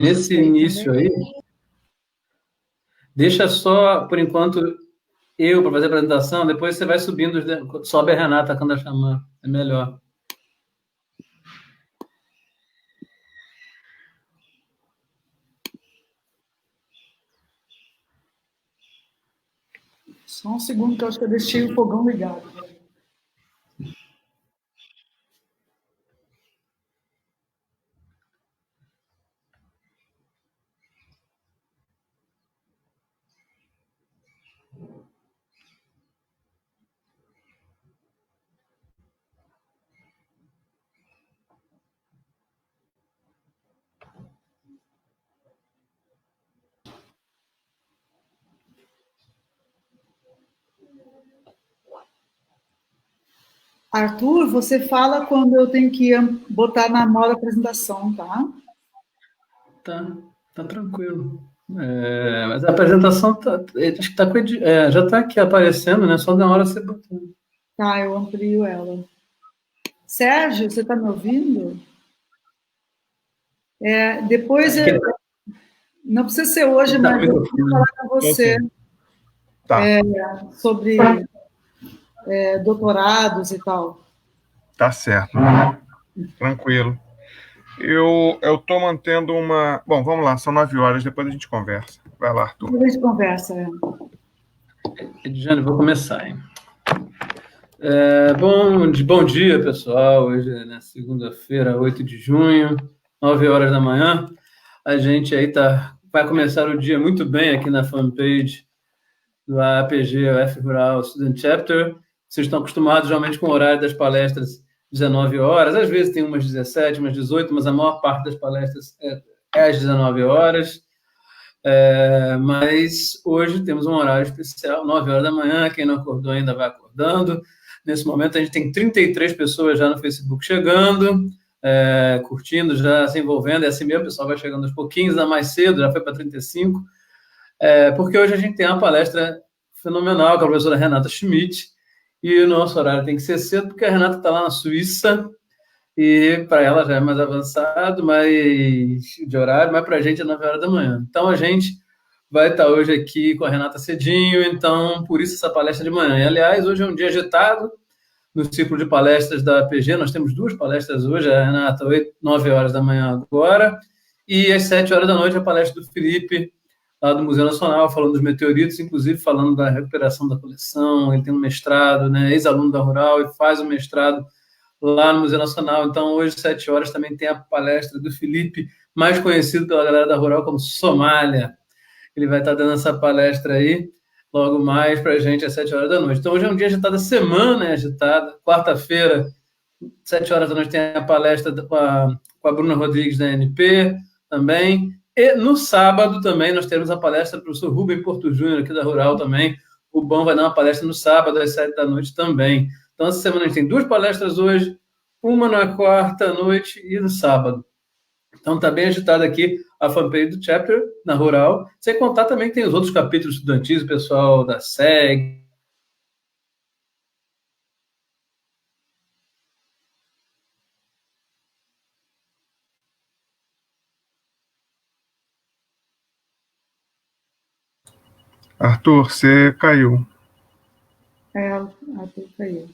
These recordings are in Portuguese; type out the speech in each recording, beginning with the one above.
Nesse início aí, deixa só, por enquanto, eu para fazer a apresentação, depois você vai subindo, sobe a Renata quando a chamar, é melhor. Só um segundo que eu acho que eu deixei o fogão ligado. Arthur, você fala quando eu tenho que botar na moda apresentação, tá? Tá tranquilo. Mas a apresentação acho que já está aqui aparecendo, né? Só na hora você botar. Tá, eu amplio ela. Sérgio, você está me ouvindo? Depois, não precisa ser hoje, mas eu vou falar com você sobre doutorados e tal. Tá certo. Tranquilo. Eu estou mantendo uma... Bom, vamos lá, são 9 horas, depois a gente conversa. Vai lá, Arthur. Depois a gente conversa. Edjane, vou começar, hein? Bom dia, pessoal. Hoje é segunda-feira, 8 de junho, 9 horas da manhã. A gente aí vai começar o dia muito bem aqui na fanpage do APG, F Rural Student Chapter. Vocês estão acostumados realmente com o horário das palestras 19 horas, às vezes tem umas 17, umas 18, mas a maior parte das palestras é às 19 horas. Mas hoje temos um horário especial, 9 horas da manhã, quem não acordou ainda vai acordando. Nesse momento a gente tem 33 pessoas já no Facebook chegando, curtindo, já se envolvendo, é assim mesmo, o pessoal vai chegando aos pouquinhos, ainda mais cedo, já foi para 35, porque hoje a gente tem uma palestra fenomenal com a professora Renata Schmidt, e o nosso horário tem que ser cedo, porque a Renata está lá na Suíça, e para ela já é mais avançado, de horário, mas para a gente é 9 horas da manhã. Então, a gente vai estar hoje aqui com a Renata cedinho, então, por isso essa palestra de manhã. E, aliás, hoje é um dia agitado no ciclo de palestras da APG, nós temos 2 palestras hoje, a Renata, 9 horas da manhã agora, e às 7 horas da noite a palestra do Felipe, lá do Museu Nacional, falando dos meteoritos, inclusive falando da recuperação da coleção. Ele tem um mestrado, né, ex-aluno da Rural, e faz o mestrado lá no Museu Nacional. Então, hoje, às 7 horas, também tem a palestra do Felipe, mais conhecido pela galera da Rural como Somália. Ele vai estar dando essa palestra aí, logo mais, para a gente, às 7 horas da noite. Então, hoje é um dia agitado, a semana é agitada. Quarta-feira, 7 horas da noite, tem a palestra com a Bruna Rodrigues, da ANP, também. E no sábado também nós temos a palestra do professor Rubem Porto Júnior, aqui da Rural também. O Bão vai dar uma palestra no sábado, às 7 da noite também. Então, essa semana a gente tem 2 palestras hoje, uma na quarta noite e no sábado. Então, está bem agitada aqui a fanpage do Chapter, na Rural. Sem contar também que tem os outros capítulos estudantis, o pessoal da SEG. Arthur, você caiu. Arthur caiu.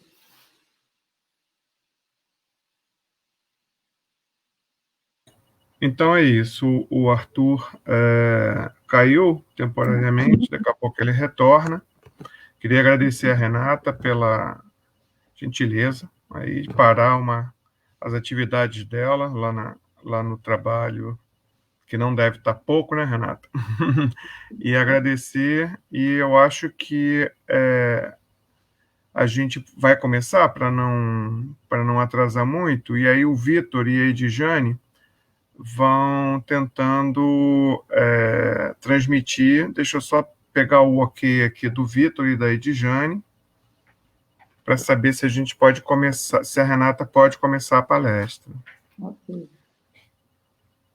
Então é isso, o Arthur caiu temporariamente, daqui a pouco ele retorna. Queria agradecer a Renata pela gentileza aí de parar as atividades dela lá no trabalho, que não deve estar pouco, né, Renata? E agradecer, e eu acho que a gente vai começar para não atrasar muito, e aí o Vitor e a Edjane vão tentando transmitir. Deixa eu só pegar o ok aqui do Vitor e da Edjane, para saber se a gente pode começar, se a Renata pode começar a palestra. Ok.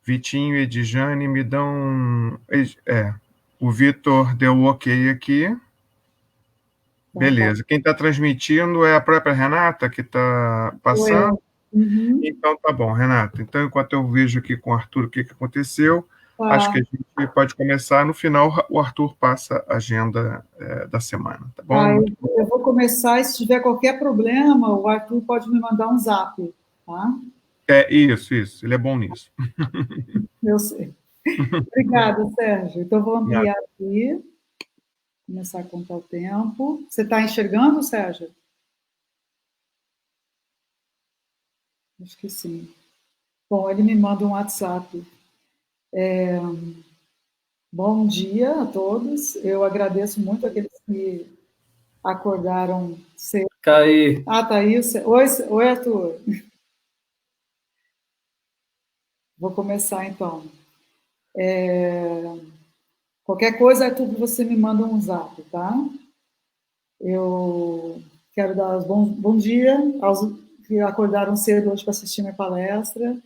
Vitinho e Edjane me dão... o Vitor deu o ok aqui. Beleza. Quem está transmitindo é a própria Renata, que está passando? Uhum. Então, tá bom, Renata. Então, enquanto eu vejo aqui com o Arthur o que aconteceu, Acho que a gente pode começar. No final, o Arthur passa a agenda da semana, tá bom? Eu vou começar, e se tiver qualquer problema, o Arthur pode me mandar um zap, tá? Isso. Ele é bom nisso. Eu sei. Obrigada, Sérgio. Então, vou ampliar aqui, começar a contar o tempo. Você está enxergando, Sérgio? Acho que sim. Bom, ele me manda um WhatsApp. Bom dia a todos. Eu agradeço muito aqueles que acordaram cedo. Caí. Tá aí. Oi, Arthur. Vou começar, então. Qualquer coisa, Arthur, você me manda um zap, tá? Eu quero dar bom dia aos que acordaram cedo hoje para assistir minha palestra.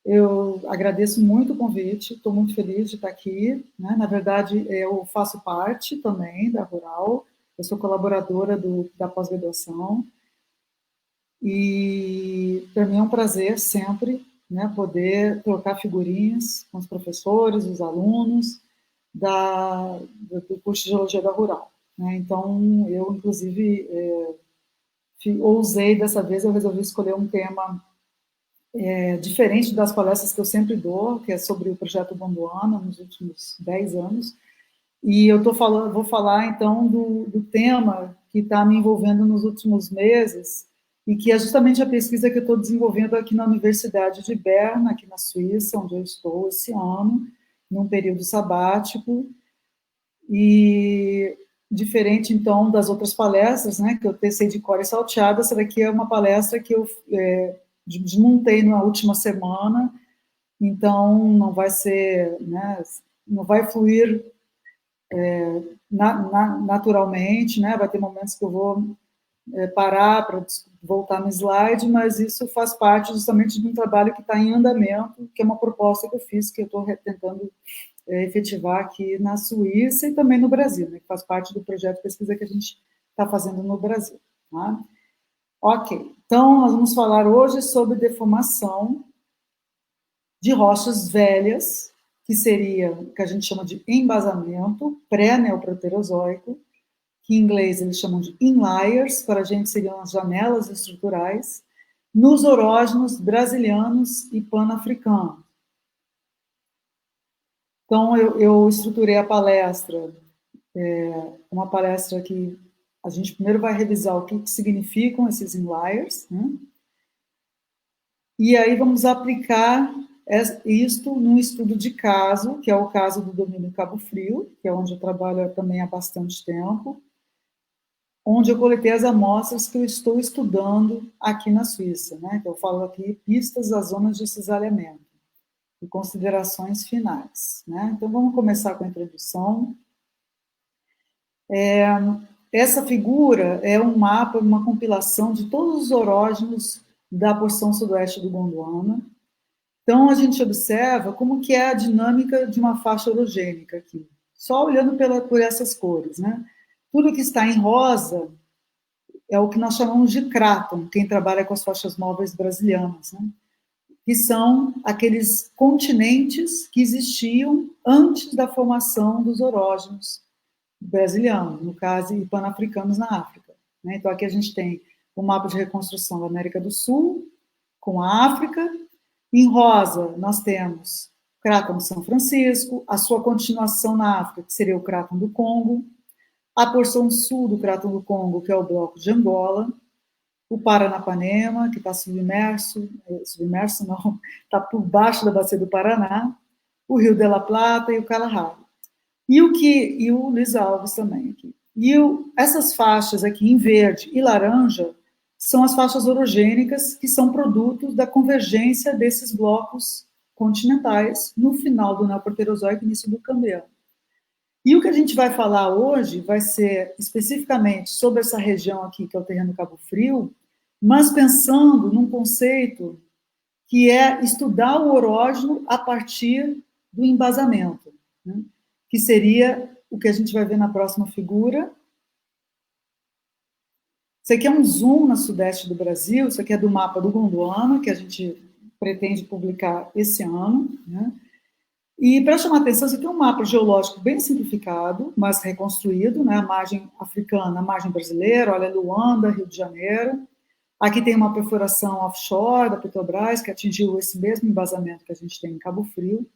Eu agradeço muito o convite, estou muito feliz de estar aqui, né? Na verdade, eu faço parte também da Rural, eu sou colaboradora da pós-graduação, e para mim é um prazer sempre, né, poder trocar figurinhas com os professores, os alunos do curso de Geologia da Rural, né? Então, eu, inclusive, ousei dessa vez, eu resolvi escolher um tema diferente das palestras que eu sempre dou, que é sobre o projeto Gondwana nos últimos 10 anos, e eu vou falar então do tema que está me envolvendo nos últimos meses, e que é justamente a pesquisa que eu estou desenvolvendo aqui na Universidade de Berna, aqui na Suíça, onde eu estou esse ano, num período sabático, e diferente, então, das outras palestras, né, que eu tecei de cor e salteado, essa daqui é uma palestra que eu desmontei na última semana, então não vai ser, né, não vai fluir naturalmente, né, vai ter momentos que eu vou parar para voltar no slide, mas isso faz parte justamente de um trabalho que está em andamento, que é uma proposta que eu fiz, que eu estou tentando efetivar aqui na Suíça e também no Brasil, né, que faz parte do projeto de pesquisa que a gente está fazendo no Brasil. Tá? Ok, então nós vamos falar hoje sobre deformação de rochas velhas, que seria o que a gente chama de embasamento pré-neoproterozoico, que em inglês eles chamam de inliers, para a gente seriam as janelas estruturais, nos orógenos brasilianos e pan-africanos. Então, eu estruturei a palestra, uma palestra que a gente primeiro vai revisar o que significam esses inliers, né? E aí vamos aplicar isto num estudo de caso, que é o caso do domínio Cabo Frio, que é onde eu trabalho também há bastante tempo, onde eu coletei as amostras que eu estou estudando aqui na Suíça, né? Eu falo aqui pistas das zonas de cisalhamento e considerações finais, né? Então vamos começar com a introdução. Essa figura é um mapa, uma compilação de todos os orógenos da porção sudoeste do Gondwana. Então, a gente observa como que é a dinâmica de uma faixa orogênica aqui, só olhando por essas cores, né? Tudo que está em rosa é o que nós chamamos de cráton, quem trabalha com as faixas móveis brasilianas, né? Que são aqueles continentes que existiam antes da formação dos orógenos brasilianos, no caso, e pan-africanos na África, né? Então, aqui a gente tem o mapa de reconstrução da América do Sul, com a África. Em rosa, nós temos o Cráton de São Francisco, a sua continuação na África, que seria o Cráton do Congo, a porção sul do Cráton do Congo, que é o bloco de Angola, o Paranapanema, que está submerso não, está por baixo da bacia do Paraná, o Rio de la Plata e o Kalahari. E o Luiz Alves também aqui. Essas faixas aqui em verde e laranja são as faixas orogênicas, que são produtos da convergência desses blocos continentais no final do Neoproterozoico e início do Cambriano. E o que a gente vai falar hoje vai ser especificamente sobre essa região aqui, que é o terreno Cabo Frio, mas pensando num conceito que é estudar o orógeno a partir do embasamento, né? Que seria o que a gente vai ver na próxima figura. Isso aqui é um zoom no sudeste do Brasil, isso aqui é do mapa do Gondwana, que a gente pretende publicar esse ano, né? E, para chamar a atenção, você tem um mapa geológico bem simplificado, mas reconstruído, né? A margem africana, a margem brasileira, olha, Luanda, Rio de Janeiro. Aqui tem uma perfuração offshore da Petrobras, que atingiu esse mesmo embasamento que a gente tem em Cabo Frio.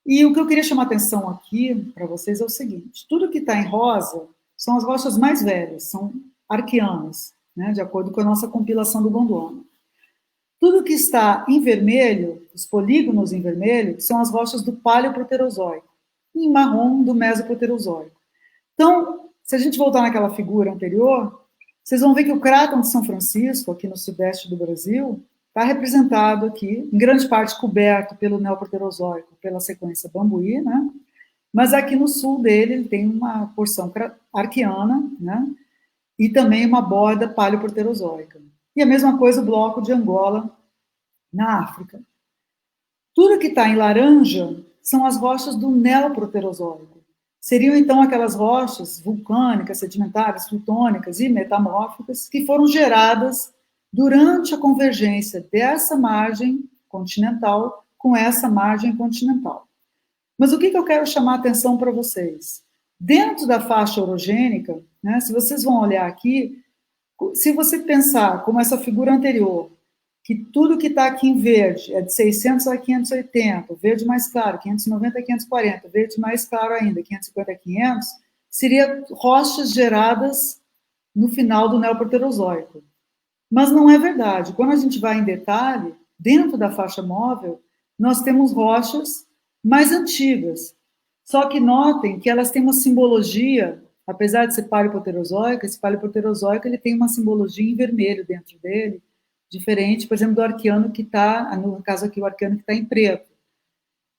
E o que eu queria chamar a atenção aqui para vocês é o seguinte: tudo que está em rosa são as rochas mais velhas, são arqueanas, né? De acordo com a nossa compilação do Gondwana. Tudo que está em vermelho, os polígonos em vermelho, são as rochas do Paleoproterozoico, e em marrom, do Mesoproterozoico. Então, se a gente voltar naquela figura anterior, vocês vão ver que o cráton de São Francisco, aqui no sudeste do Brasil, está representado aqui, em grande parte coberto pelo Neoproterozoico, pela sequência Bambuí, né? Mas aqui no sul dele, ele tem uma porção arqueana, né? E também uma borda paleoproterozoica. E a mesma coisa o bloco de Angola, na África. Tudo que está em laranja são as rochas do Neoproterozoico. Seriam, então, aquelas rochas vulcânicas, sedimentares, plutônicas e metamórficas que foram geradas durante a convergência dessa margem continental com essa margem continental. Mas o que eu quero chamar a atenção para vocês? Dentro da faixa orogênica, né, se vocês vão olhar aqui, se você pensar como essa figura anterior, que tudo que está aqui em verde é de 600 a 580, verde mais claro, 590 a 540, verde mais claro ainda, 550 a 500, seria rochas geradas no final do Neoproterozoico. Mas não é verdade. Quando a gente vai em detalhe, dentro da faixa móvel, nós temos rochas mais antigas. Só que notem que elas têm uma simbologia, apesar de ser paleoproterozoico, esse paleoproterozoico ele tem uma simbologia em vermelho dentro dele, diferente, por exemplo, do arqueano que está, no caso aqui, o arqueano que está em preto.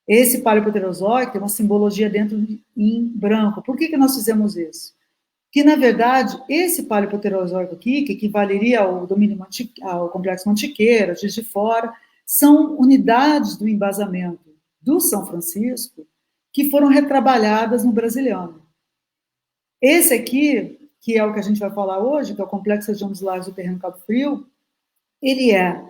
Esse paleoproterozoico tem uma simbologia dentro em branco. Por que nós fizemos isso? Que, na verdade, esse paleoproterozoico aqui, que equivaleria ao domínio ao complexo Mantiqueira, Juiz de Fora, são unidades do embasamento do São Francisco que foram retrabalhadas no Brasiliano. Esse aqui, que é o que a gente vai falar hoje, que é o complexo região dos lagos do terreno Cabo Frio, ele é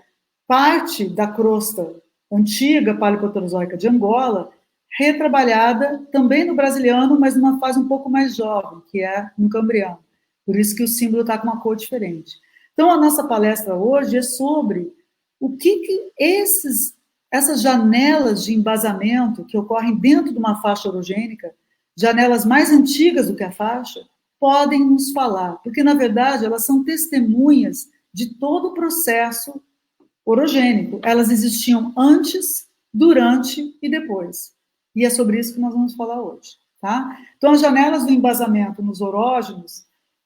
parte da crosta antiga paleoproterozoica de Angola, retrabalhada também no Brasiliano, mas numa fase um pouco mais jovem, que é no Cambriano. Por isso que o símbolo está com uma cor diferente. Então, a nossa palestra hoje é sobre o que essas janelas de embasamento que ocorrem dentro de uma faixa orogênica, janelas mais antigas do que a faixa, podem nos falar, porque, na verdade, elas são testemunhas de todo o processo orogênico. Elas existiam antes, durante e depois. E é sobre isso que nós vamos falar hoje. Tá? Então, as janelas do embasamento nos orógenos,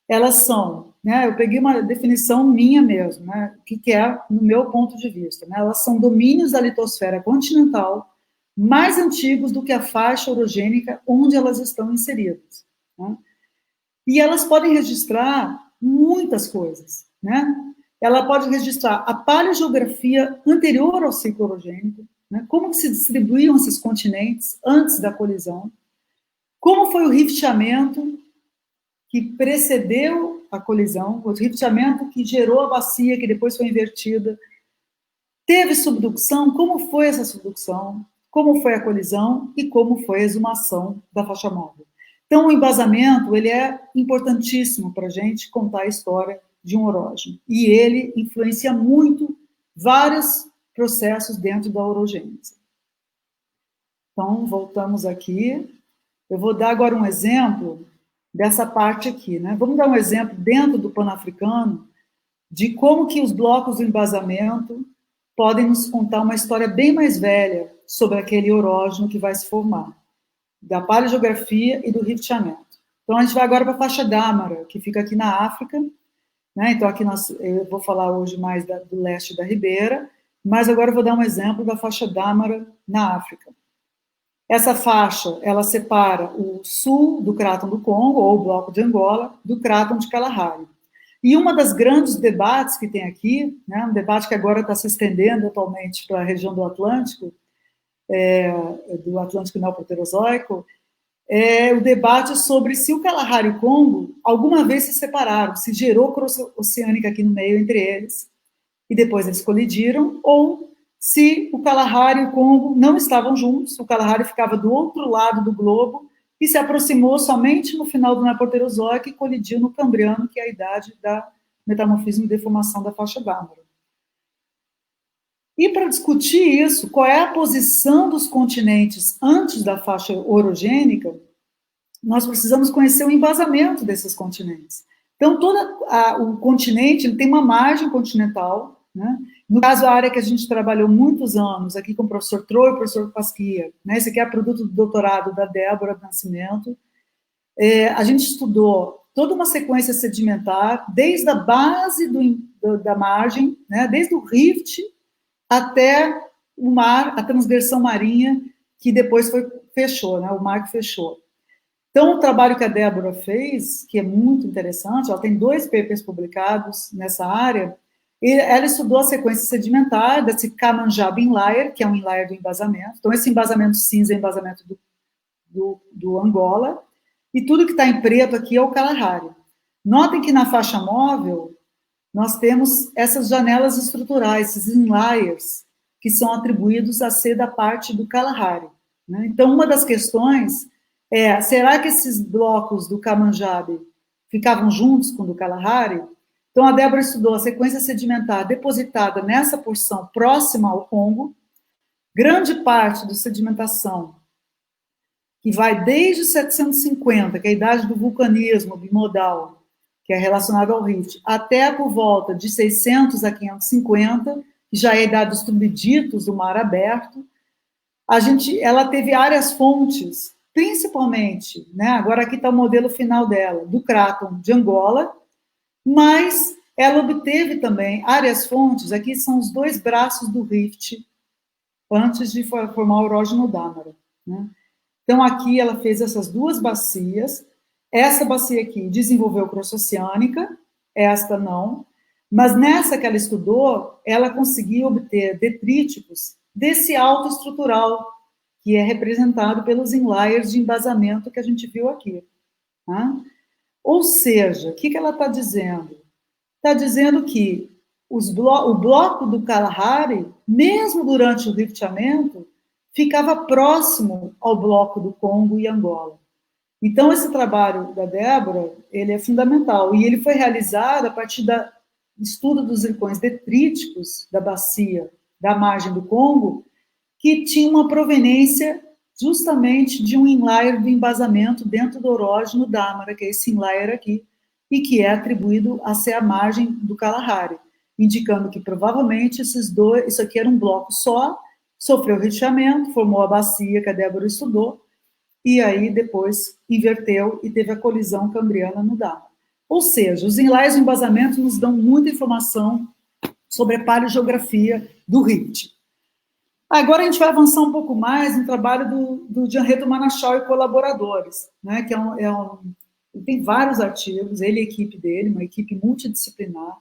elas são, né, eu peguei uma definição minha mesmo, né, que é, no meu ponto de vista, né, elas são domínios da litosfera continental mais antigos do que a faixa orogênica onde elas estão inseridas. Né? E elas podem registrar muitas coisas, né? Ela pode registrar a paleogeografia anterior ao ciclo orogênico, né? Como que se distribuíam esses continentes antes da colisão, como foi o rifteamento que precedeu a colisão, o rifteamento que gerou a bacia, que depois foi invertida, teve subducção, como foi essa subducção, como foi a colisão e como foi a exumação da faixa móvel. Então, o embasamento ele é importantíssimo para a gente contar a história de um orógeno. E ele influencia muito vários processos dentro da orogênese. Então, voltamos aqui. Eu vou dar agora um exemplo dessa parte aqui. Né? Vamos dar um exemplo dentro do Pan-Africano de como que os blocos do embasamento podem nos contar uma história bem mais velha sobre aquele orógeno que vai se formar, da paleogeografia e do rifteamento. Então, a gente vai agora para a faixa Dâmara, que fica aqui na África. Né? Então, aqui eu vou falar hoje mais do leste da Ribeira, mas agora eu vou dar um exemplo da faixa Dâmara na África. Essa faixa, ela separa o sul do Cráton do Congo, ou o Bloco de Angola, do Cráton de Kalahari. E uma das grandes debates que tem aqui, né, um debate que agora está se estendendo atualmente para a região do Atlântico Neoproterozoico, é o debate sobre se o Kalahari e o Congo alguma vez se separaram, se gerou crosta oceânica aqui no meio entre eles, e depois eles colidiram, ou se o Kalahari e o Congo não estavam juntos, o Kalahari ficava do outro lado do globo e se aproximou somente no final do Neoproterozoico e colidiu no Cambriano, que é a idade da metamorfismo e deformação da faixa d'Amaro. E para discutir isso, qual é a posição dos continentes antes da faixa orogênica, nós precisamos conhecer o embasamento desses continentes. Então, todo o continente ele tem uma margem continental, né? No caso, a área que a gente trabalhou muitos anos, aqui com o professor Trou e o professor Pasquia, né? Esse aqui é produto do doutorado da Débora Nascimento. A gente estudou toda uma sequência sedimentar, desde a base da margem, né? Desde o rift até o mar, a transversão marinha, que depois fechou, né? O mar que fechou. Então, o trabalho que a Débora fez, que é muito interessante, ela tem 2 papers publicados nessa área, e ela estudou a sequência sedimentar desse Kamanjab Inlier, que é um inlier do embasamento. Então, esse embasamento cinza é o embasamento do Angola, e tudo que está em preto aqui é o Kalahari. Notem que na faixa móvel, nós temos essas janelas estruturais, esses inliers, que são atribuídos a ser da parte do Kalahari, né? Então, uma das questões será que esses blocos do Kamanjab ficavam juntos com o do Kalahari? Então, a Débora estudou a sequência sedimentar depositada nessa porção próxima ao Congo, grande parte da sedimentação, que vai desde 750, que é a idade do vulcanismo bimodal, que é relacionado ao rift, até por volta de 600 a 550, que já é a idade dos turbiditos do mar aberto. Ela teve áreas fontes, principalmente, né, agora aqui está o modelo final dela, do Craton de Angola, mas ela obteve também áreas fontes, aqui são os 2 braços do rift, antes de formar o Orógeno Dâmara, né? Então, aqui ela fez essas 2 bacias, essa bacia aqui desenvolveu cross-oceânica, esta não, mas nessa que ela estudou, ela conseguiu obter detríticos desse alto estrutural, que é representado pelos inliers de embasamento que a gente viu aqui. Tá? Ou seja, o que ela está dizendo? Está dizendo que o bloco do Kalahari, mesmo durante o rifteamento, ficava próximo ao bloco do Congo e Angola. Então, esse trabalho da Débora, ele é fundamental, e ele foi realizado a partir do estudo dos zircões detríticos da bacia, da margem do Congo, que tinha uma proveniência justamente de um inlier do embasamento dentro do Orógeno Dâmara, que é esse inlier aqui, e que é atribuído a ser a margem do Kalahari, indicando que provavelmente isso aqui era um bloco só, sofreu recheamento, formou a bacia que a Débora estudou, e aí depois inverteu e teve a colisão cambriana no Dâmara. Ou seja, os inliers do embasamento nos dão muita informação sobre a paleogeografia do rift. Agora a gente vai avançar um pouco mais no trabalho do Gianreto Manachal e colaboradores, né, que ele tem vários artigos, ele e a equipe dele, uma equipe multidisciplinar,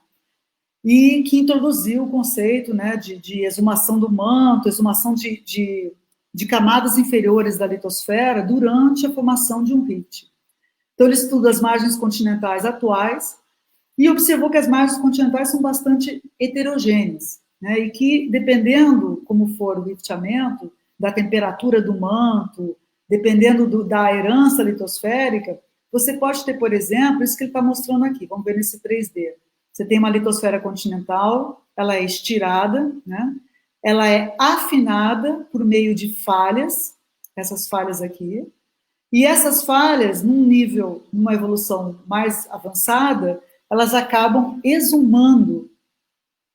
e que introduziu o conceito, né, de exumação do manto, exumação de camadas inferiores da litosfera durante a formação de um rift. Então ele estuda as margens continentais atuais e observou que as margens continentais são bastante heterogêneas, né, e que, dependendo como for o rifteamento, da temperatura do manto, dependendo da herança litosférica, você pode ter, por exemplo, isso que ele está mostrando aqui, vamos ver nesse 3D. Você tem uma litosfera continental, ela é estirada, né, ela é afinada por meio de falhas, essas falhas aqui, e essas falhas, numa evolução mais avançada, elas acabam exumando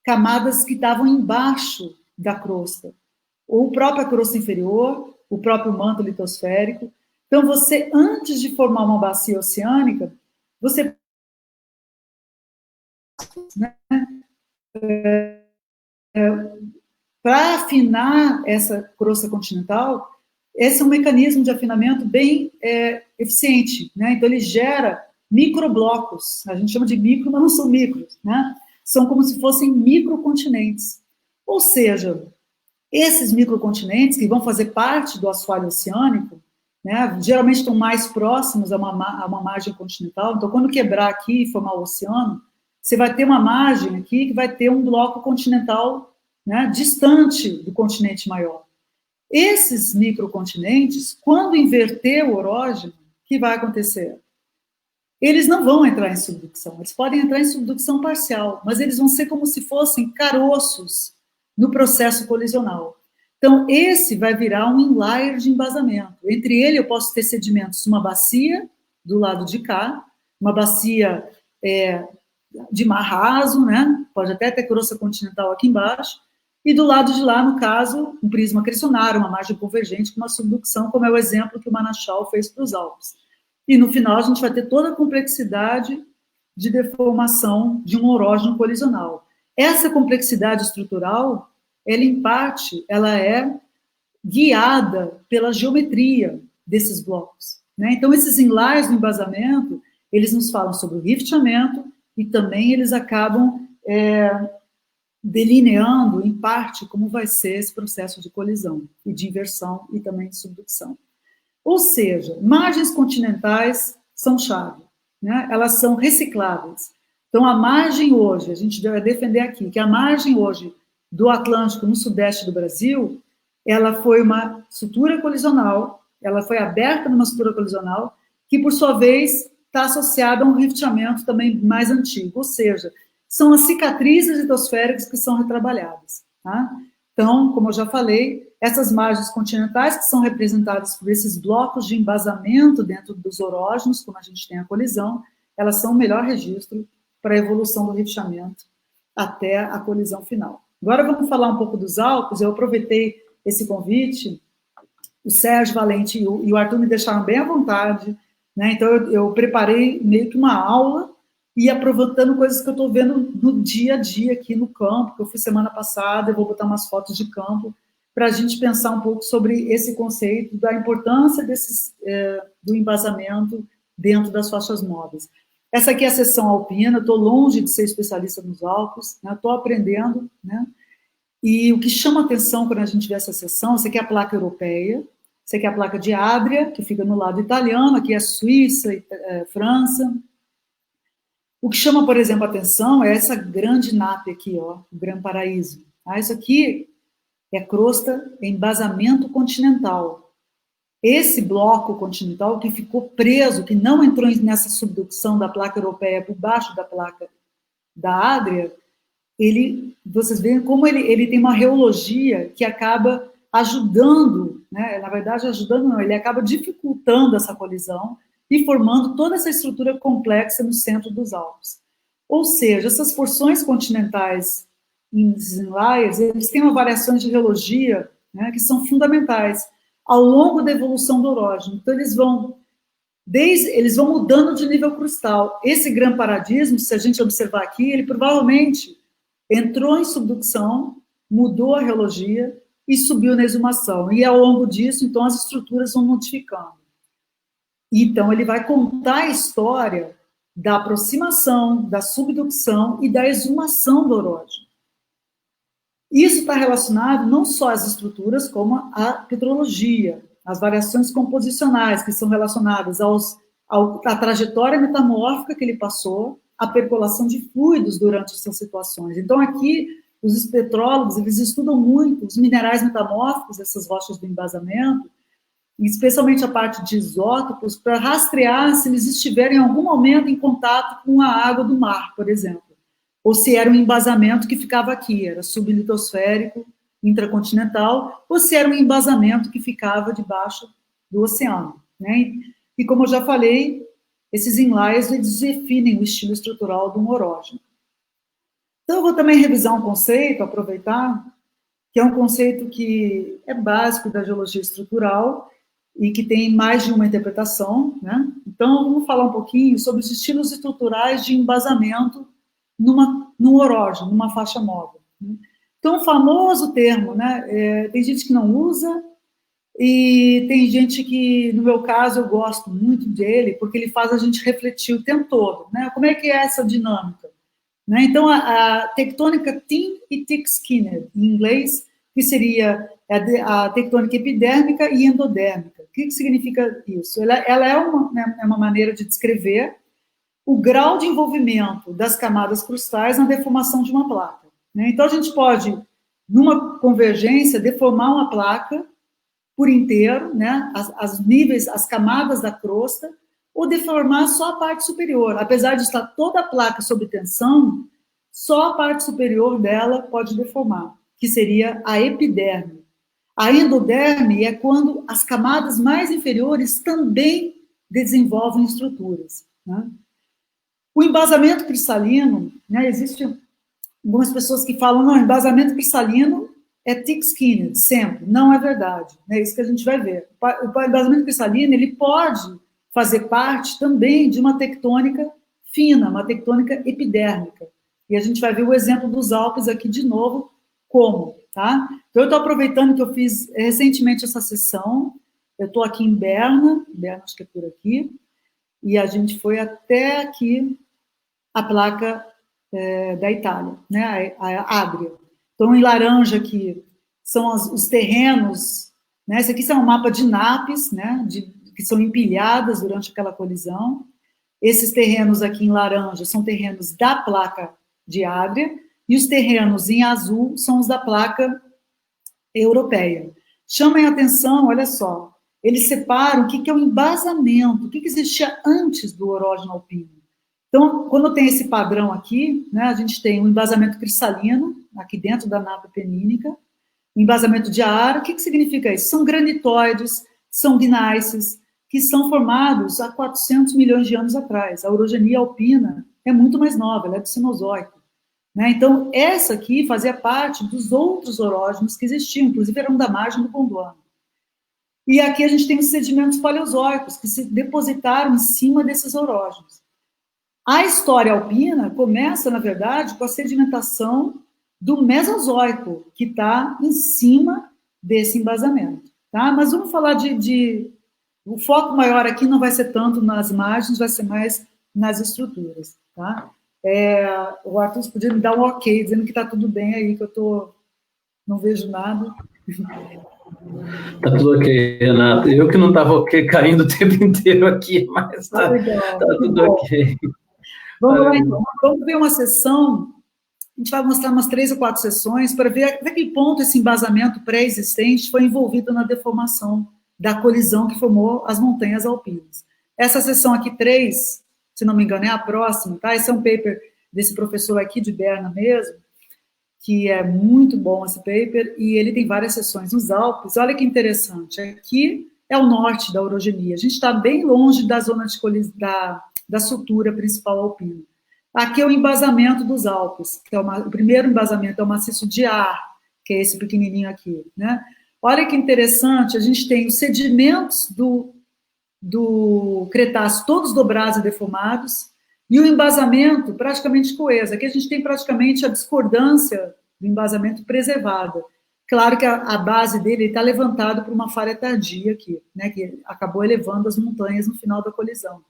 camadas que estavam embaixo da crosta, ou a própria crosta inferior, o próprio manto litosférico. Então, você, antes de formar uma bacia oceânica, você... Né, para afinar essa crosta continental, esse é um mecanismo de afinamento bem eficiente, né? Então, ele gera microblocos, a gente chama de micro, mas não são micros, né? São como se fossem microcontinentes. Ou seja, esses microcontinentes, que vão fazer parte do assoalho oceânico, né, geralmente estão mais próximos a uma margem continental. Então, quando quebrar aqui e formar o oceano, você vai ter uma margem aqui que vai ter um bloco continental, né, distante do continente maior. Esses microcontinentes, quando inverter o horógeno, o que vai acontecer? Eles não vão entrar em subducção, eles podem entrar em subducção parcial, mas eles vão ser como se fossem caroços no processo colisional. Então, esse vai virar um inlier de embasamento. Entre ele, eu posso ter sedimentos numa bacia, do lado de cá, uma bacia de mar raso, né? Pode até ter crosta continental aqui embaixo, e do lado de lá, no caso, um prisma acrecionário, uma margem convergente com uma subducção, como é o exemplo que o Manachal fez para os Alpes. E no final a gente vai ter toda a complexidade de deformação de um horógeno colisional. Essa complexidade estrutural, ela em parte, ela é guiada pela geometria desses blocos, né? Então esses inliers no embasamento, eles nos falam sobre o rifteamento e também eles acabam delineando, em parte, como vai ser esse processo de colisão e de inversão e também de subducção. Ou seja, margens continentais são chave, né? Elas são recicláveis. Então, a margem hoje, a gente vai defender aqui, que a margem hoje do Atlântico no sudeste do Brasil, ela foi uma sutura colisional, ela foi aberta numa sutura colisional, que, por sua vez, está associada a um rifteamento também mais antigo, ou seja, são as cicatrizes litosféricas que são retrabalhadas, tá? Então, como eu já falei, essas margens continentais, que são representadas por esses blocos de embasamento dentro dos horógenos, como a gente tem a colisão, elas são o melhor registro para a evolução do rifteamento até a colisão final. Agora vamos falar um pouco dos Alpes. Eu aproveitei esse convite, o Sérgio Valente e o Arthur me deixaram bem à vontade, né? Então eu preparei meio que uma aula e aproveitando coisas que eu estou vendo no dia a dia aqui no campo, que eu fui semana passada, eu vou botar umas fotos de campo, para a gente pensar um pouco sobre esse conceito da importância do embasamento dentro das faixas móveis. Essa aqui é a seção alpina, eu estou longe de ser especialista nos Alpes, né? Estou aprendendo, né? E o que chama atenção quando a gente vê essa seção, essa aqui é a placa europeia, essa aqui é a placa de Adria, que fica no lado italiano, aqui é Suíça, França. O que chama, por exemplo, a atenção é essa grande nape aqui, ó, o Gran Paraíso. Tá? Isso aqui é crosta embasamento continental. Esse bloco continental que ficou preso, que não entrou nessa subducção da placa europeia por baixo da placa da Adria, vocês veem como ele tem uma reologia que acaba ajudando, né? Na verdade, ajudando não, ele acaba dificultando essa colisão e formando toda essa estrutura complexa no centro dos Alpes. Ou seja, essas porções continentais em inliers, eles têm uma variações de reologia, né, que são fundamentais ao longo da evolução do horógeno. Então, eles vão mudando de nível crustal. Esse Gran Paradismo, se a gente observar aqui, ele provavelmente entrou em subducção, mudou a reologia e subiu na exumação. E ao longo disso, então, as estruturas vão modificando. Então, ele vai contar a história da aproximação, da subducção e da exumação do horógeno. Isso está relacionado não só às estruturas, como à petrologia, às variações composicionais, que são relacionadas à trajetória metamórfica que ele passou, à percolação de fluidos durante essas situações. Então, aqui, os petrólogos, eles estudam muito os minerais metamórficos, essas rochas do embasamento, especialmente a parte de isótopos, para rastrear se eles estiverem em algum momento em contato com a água do mar, por exemplo. Ou se era um embasamento que ficava aqui, era sublitosférico, intracontinental, ou se era um embasamento que ficava debaixo do oceano, né? E como eu já falei, esses inliers, eles definem o estilo estrutural de um horógeno. Então, eu vou também revisar um conceito, aproveitar, que é um conceito que é básico da geologia estrutural e que tem mais de uma interpretação, né? Então, vamos falar um pouquinho sobre os estilos estruturais de embasamento num horógeno, numa faixa móvel. Então, o famoso termo, né? Tem gente que não usa e tem gente que, no meu caso, eu gosto muito dele, porque ele faz a gente refletir o tempo todo, né? Como é que é essa dinâmica? Né? Então, a tectônica thin e thick-skinned, em inglês, que seria a tectônica epidérmica e endodérmica. O que significa isso? Ela é uma maneira de descrever o grau de envolvimento das camadas crustais na deformação de uma placa. Né? Então, a gente pode numa convergência, deformar uma placa por inteiro, né, as níveis, as camadas da crosta, ou deformar só a parte superior. Apesar de estar toda a placa sob tensão, só a parte superior dela pode deformar, que seria a epiderme. A endoderme é quando as camadas mais inferiores também desenvolvem estruturas, né? O embasamento cristalino, né, existem algumas pessoas que falam, não, embasamento cristalino é thick-skinned, sempre. Não é verdade. É isso que a gente vai ver. O embasamento cristalino, ele pode fazer parte também de uma tectônica fina, uma tectônica epidérmica. E a gente vai ver o exemplo dos Alpes aqui de novo, como, tá? Então, eu estou aproveitando que eu fiz recentemente essa sessão, eu estou aqui em Berna, acho que é por aqui, e a gente foi até aqui, a placa da Itália, né, a Adria. Então, em laranja aqui, são os terrenos, né, esse aqui é um mapa de NAPES, né, que são empilhadas durante aquela colisão. Esses terrenos aqui em laranja são terrenos da placa de Adria, e os terrenos em azul são os da placa europeia. Chamem a atenção, olha só, eles separam o que é o embasamento, o que existia antes do orógeno alpino. Então, quando tem esse padrão aqui, né, a gente tem um embasamento cristalino, aqui dentro da napa penínica, embasamento de ar. O que significa isso? São granitóides, são gnáceos, que são formados há 400 milhões de anos atrás. A orogenia alpina é muito mais nova, ela é do Cenozoico, né? Então, essa aqui fazia parte dos outros orógenos que existiam, inclusive eram da margem do Gondwana. E aqui a gente tem os sedimentos paleozoicos, que se depositaram em cima desses orógenos. A história alpina começa, na verdade, com a sedimentação do Mesozoico, que está em cima desse embasamento. Tá? Mas vamos falar o foco maior aqui não vai ser tanto nas margens, vai ser mais nas estruturas. Tá? O Arthur podia me dar um ok, dizendo que está tudo bem aí, que eu não vejo nada. Tá tudo ok, Renata. Eu que não estava ok, caindo o tempo inteiro aqui, mas tá tudo ok. Vamos lá, então. Vamos ver uma sessão. A gente vai mostrar umas 3 ou 4 sessões para ver até que ponto esse embasamento pré-existente foi envolvido na deformação da colisão que formou as montanhas alpinas. Essa sessão aqui, 3, se não me engano, é a próxima, tá? Esse é um paper desse professor aqui de Berna mesmo, que é muito bom esse paper, e ele tem várias sessões nos Alpes. Olha que interessante, aqui é o norte da orogenia, a gente está bem longe da zona de da sutura principal alpina. Aqui é o embasamento dos Alpes, que é o primeiro embasamento é o maciço de Ar, que é esse pequenininho aqui, né? Olha que interessante, a gente tem os sedimentos do Cretáceo todos dobrados e deformados, e o embasamento praticamente coeso. Aqui a gente tem praticamente a discordância do embasamento preservada. Claro que a base dele está levantada por uma falha tardia aqui, né, que acabou elevando as montanhas no final da colisão.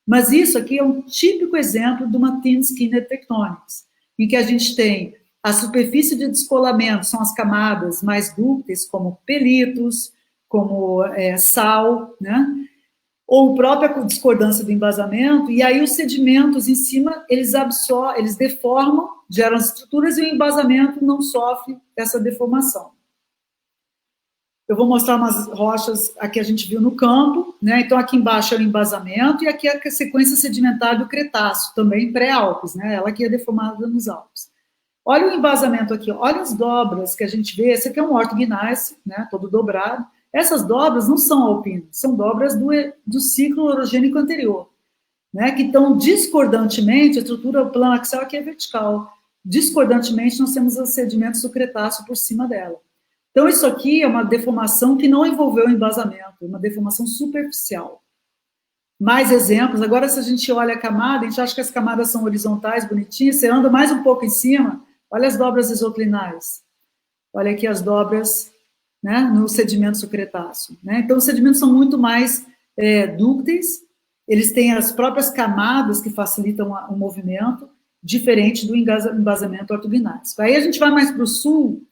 Mas isso aqui é um típico exemplo de uma thin-skinned tectonics, em que a gente tem a superfície de descolamento, são as camadas mais dúcteis, como pelitos, como sal, né? Ou própria discordância do embasamento, e aí os sedimentos em cima, eles absorvem, eles deformam, geram as estruturas, e o embasamento não sofre essa deformação. Eu vou mostrar umas rochas aqui a gente viu no campo, né? Então aqui embaixo é o embasamento, e aqui é a sequência sedimentar do Cretáceo, também pré-Alpes, né? Ela aqui é deformada nos Alpes. Olha o embasamento aqui, olha as dobras que a gente vê, esse aqui é um ortognáceo, né? Todo dobrado. Essas dobras não são alpinas, são dobras do ciclo orogênico anterior, né, que estão discordantemente, a estrutura plano axial aqui é vertical, discordantemente nós temos os sedimentos do Cretáceo por cima dela. Então isso aqui é uma deformação que não envolveu o embasamento, é uma deformação superficial. Mais exemplos, agora se a gente olha a camada, a gente acha que as camadas são horizontais, bonitinhas, você anda mais um pouco em cima, olha as dobras isoclinais, olha aqui as dobras, né, no sedimento do Cretáceo, né? Então, os sedimentos são muito mais dúcteis, eles têm as próprias camadas que facilitam o movimento, diferente do embasamento ortognático. Aí a gente vai mais para o sul,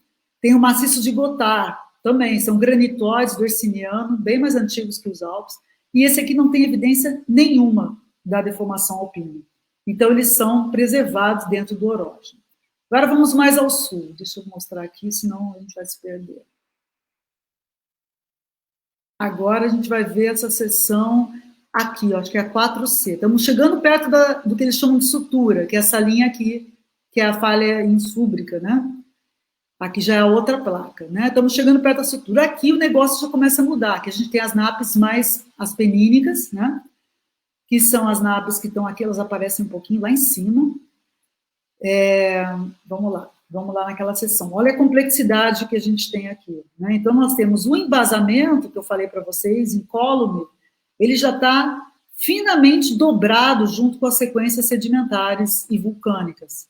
tem o maciço de Gotthard, também, são granitóides do Herciniano, bem mais antigos que os Alpes, e esse aqui não tem evidência nenhuma da deformação alpina. Então, eles são preservados dentro do orógeno. Agora vamos mais ao sul. Deixa eu mostrar aqui, senão a gente vai se perder. Agora a gente vai ver essa seção aqui, ó, acho que é a 4C. Estamos chegando perto do que eles chamam de sutura, que é essa linha aqui, que é a falha insúbrica, né? Aqui já é outra placa, né? Estamos chegando perto da sutura. Aqui o negócio já começa a mudar, aqui a gente tem as NAPs mais as penínicas, né? Que são as NAPs que estão aqui, elas aparecem um pouquinho lá em cima. Vamos lá naquela seção. Olha a complexidade que a gente tem aqui, né? Então, nós temos o embasamento, que eu falei para vocês, incólume, ele já está finamente dobrado junto com as sequências sedimentares e vulcânicas.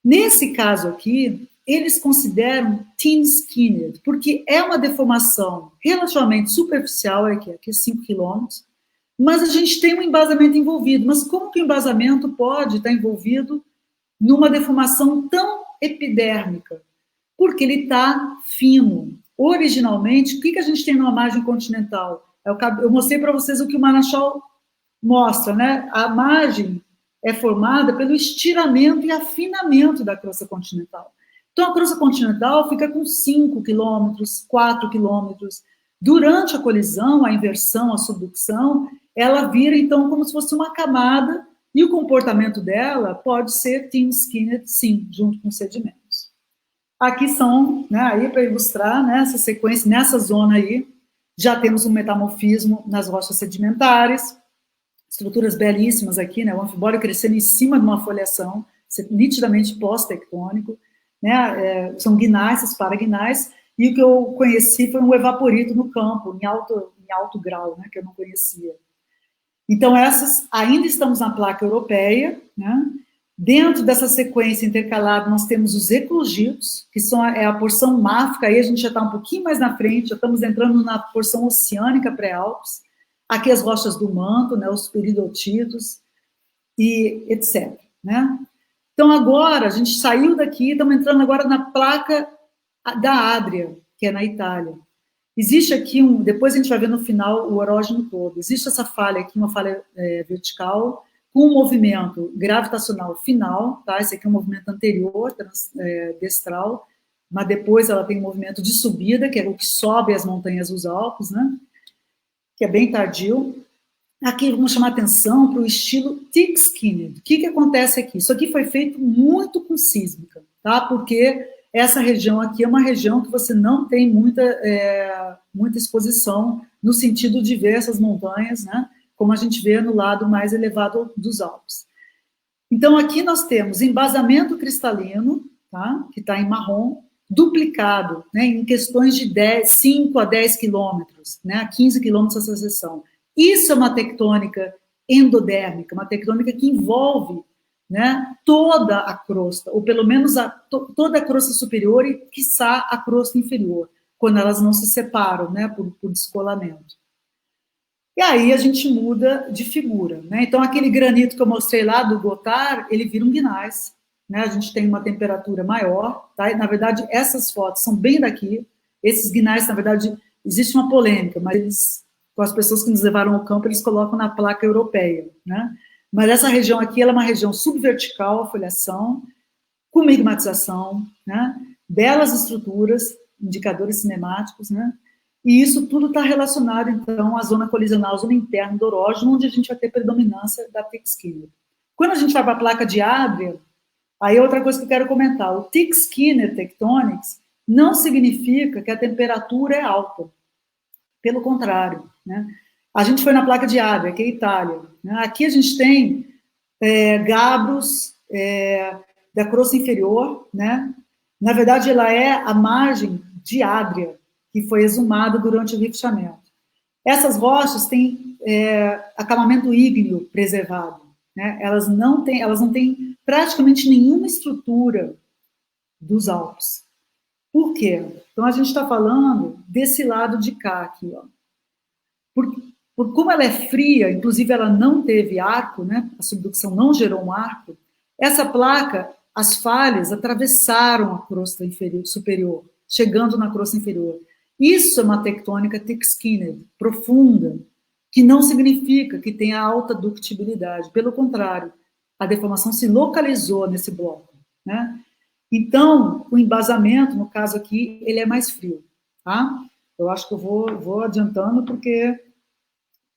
Nesse caso aqui, eles consideram thin-skinned, porque é uma deformação relativamente superficial, aqui 5 quilômetros, mas a gente tem um embasamento envolvido. Mas como que o embasamento pode estar envolvido numa deformação tão epidérmica? Porque ele está fino. Originalmente, o que a gente tem numa margem continental? Eu mostrei para vocês o que o Marachal mostra, né? A margem é formada pelo estiramento e afinamento da crosta continental. Então, a crosta continental fica com 5 quilômetros, 4 quilômetros. Durante a colisão, a inversão, a subducção, ela vira, então, como se fosse uma camada, e o comportamento dela pode ser thin-skinned, sim, junto com sedimentos. Aqui são, né, aí para ilustrar, né, essa sequência, nessa zona aí, já temos um metamorfismo nas rochas sedimentares, estruturas belíssimas aqui, né, o anfibólio crescendo em cima de uma foliação, nitidamente pós-tectônico, né, são guinais, esses paraguinais, e o que eu conheci foi um evaporito no campo, em alto grau, né, que eu não conhecia. Então, essas, ainda estamos na placa europeia, né? Dentro dessa sequência intercalada, nós temos os eclogitos, que são a porção máfica, aí a gente já está um pouquinho mais na frente, já estamos entrando na porção oceânica pré-alpes, aqui as rochas do manto, né, os peridotitos, e etc. Né? Então, agora, a gente saiu daqui, estamos entrando agora na placa da Adria, que é na Itália. Existe aqui depois a gente vai ver no final o orógeno todo. Existe essa falha aqui, uma falha vertical, com um movimento gravitacional final, tá? Esse aqui é um movimento anterior, destral, mas depois ela tem um movimento de subida, que é o que sobe as montanhas dos Alpes, né? Que é bem tardio. Aqui vamos chamar atenção para o estilo thick-skinned. O que acontece aqui? Isso aqui foi feito muito com sísmica, tá? Porque essa região aqui é uma região que você não tem muita exposição no sentido de ver essas montanhas, né? Como a gente vê no lado mais elevado dos Alpes. Então, aqui nós temos embasamento cristalino, tá? Que está em marrom, duplicado, né? Em questões de 5 a 10 quilômetros, né? 15 quilômetros essa seção. Isso é uma tectônica endodérmica, uma tectônica que envolve, né, toda a crosta, ou pelo menos toda a crosta superior e, quiçá, a crosta inferior, quando elas não se separam, né, por descolamento. E aí a gente muda de figura, né? Então, aquele granito que eu mostrei lá do Gotthard, ele vira um gneiss, né? A gente tem uma temperatura maior, tá? E, na verdade, essas fotos são bem daqui. Esses gneiss, na verdade, existe uma polêmica, mas eles, com as pessoas que nos levaram ao campo, eles colocam na placa europeia, né? Mas essa região aqui, ela é uma região subvertical, a foliação, com migmatização, né? Belas estruturas, indicadores cinemáticos, né? E isso tudo está relacionado, então, à zona colisional, à zona interna do orógeno, onde a gente vai ter predominância da thick-skinned. Quando a gente vai para a placa de Adria, aí é outra coisa que eu quero comentar. O thick-skinned tectonics não significa que a temperatura é alta. Pelo contrário, né? A gente foi na placa de Adria, que é a Itália. Né? Aqui a gente tem gabros da crosta inferior, né? Na verdade, ela é a margem de Adria, que foi exumada durante o riftamento. Essas rochas têm acabamento ígneo preservado, né? Elas não têm praticamente nenhuma estrutura dos Alpes. Por quê? Então, a gente está falando desse lado de cá, aqui, ó. Por como ela é fria, inclusive ela não teve arco, né? A subducção não gerou um arco, essa placa, as falhas atravessaram a crosta superior, chegando na crosta inferior. Isso é uma tectônica thick-skinned, profunda, que não significa que tenha alta ductibilidade. Pelo contrário, a deformação se localizou nesse bloco, né? Então, o embasamento, no caso aqui, ele é mais frio, tá? Eu acho que eu vou adiantando, porque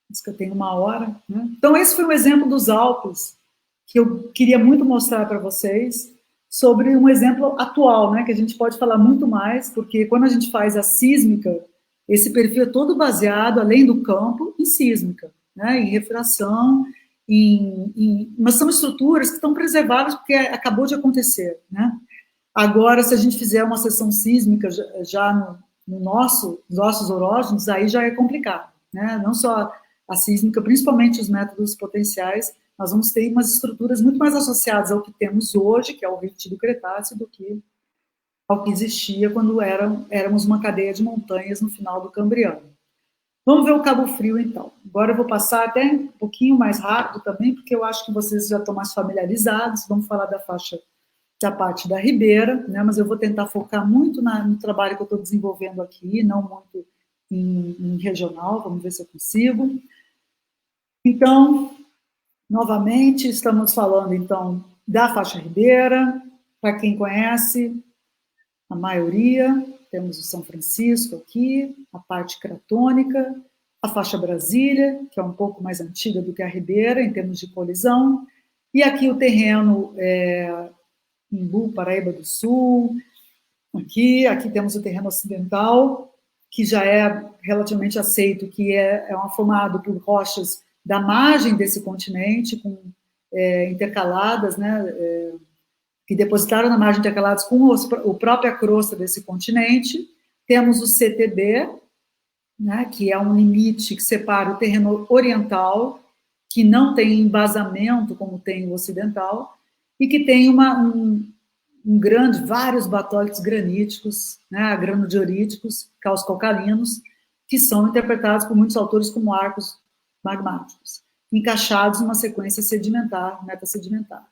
diz que eu tenho 1 hora, né? Então, esse foi um exemplo dos Alpes, que eu queria muito mostrar para vocês, sobre um exemplo atual, né, que a gente pode falar muito mais, porque quando a gente faz a sísmica, esse perfil é todo baseado, além do campo, em sísmica, né, em refração, mas são estruturas que estão preservadas porque acabou de acontecer, né? Agora, se a gente fizer uma sessão sísmica já nos nossos orógenos, aí já é complicado, né? Não só a sísmica, principalmente os métodos potenciais, nós vamos ter umas estruturas muito mais associadas ao que temos hoje, que é o rift do Cretáceo, do que ao que existia quando éramos uma cadeia de montanhas no final do Cambriano. Vamos ver o Cabo Frio, então. Agora eu vou passar até um pouquinho mais rápido também, porque eu acho que vocês já estão mais familiarizados. Vamos falar da parte da Ribeira, né? Mas eu vou tentar focar muito no trabalho que eu estou desenvolvendo aqui, não muito em regional. Vamos ver se eu consigo. Então, novamente, estamos falando, então, da faixa Ribeira. Para quem conhece, a maioria, temos o São Francisco aqui, a parte cratônica, a faixa Brasília, que é um pouco mais antiga do que a Ribeira, em termos de colisão, e aqui o terreno Imbu, Paraíba do Sul, aqui temos o terreno ocidental, que já é relativamente aceito, que é formado por rochas da margem desse continente, intercaladas, né, que depositaram na margem intercaladas com a própria crosta desse continente. Temos o CTB, né, que é um limite que separa o terreno oriental, que não tem embasamento como tem o ocidental, e que tem vários batólitos graníticos, né, granodioríticos, causcalcalinos, que são interpretados por muitos autores como arcos magmáticos, encaixados numa sequência sedimentar, metasedimentar.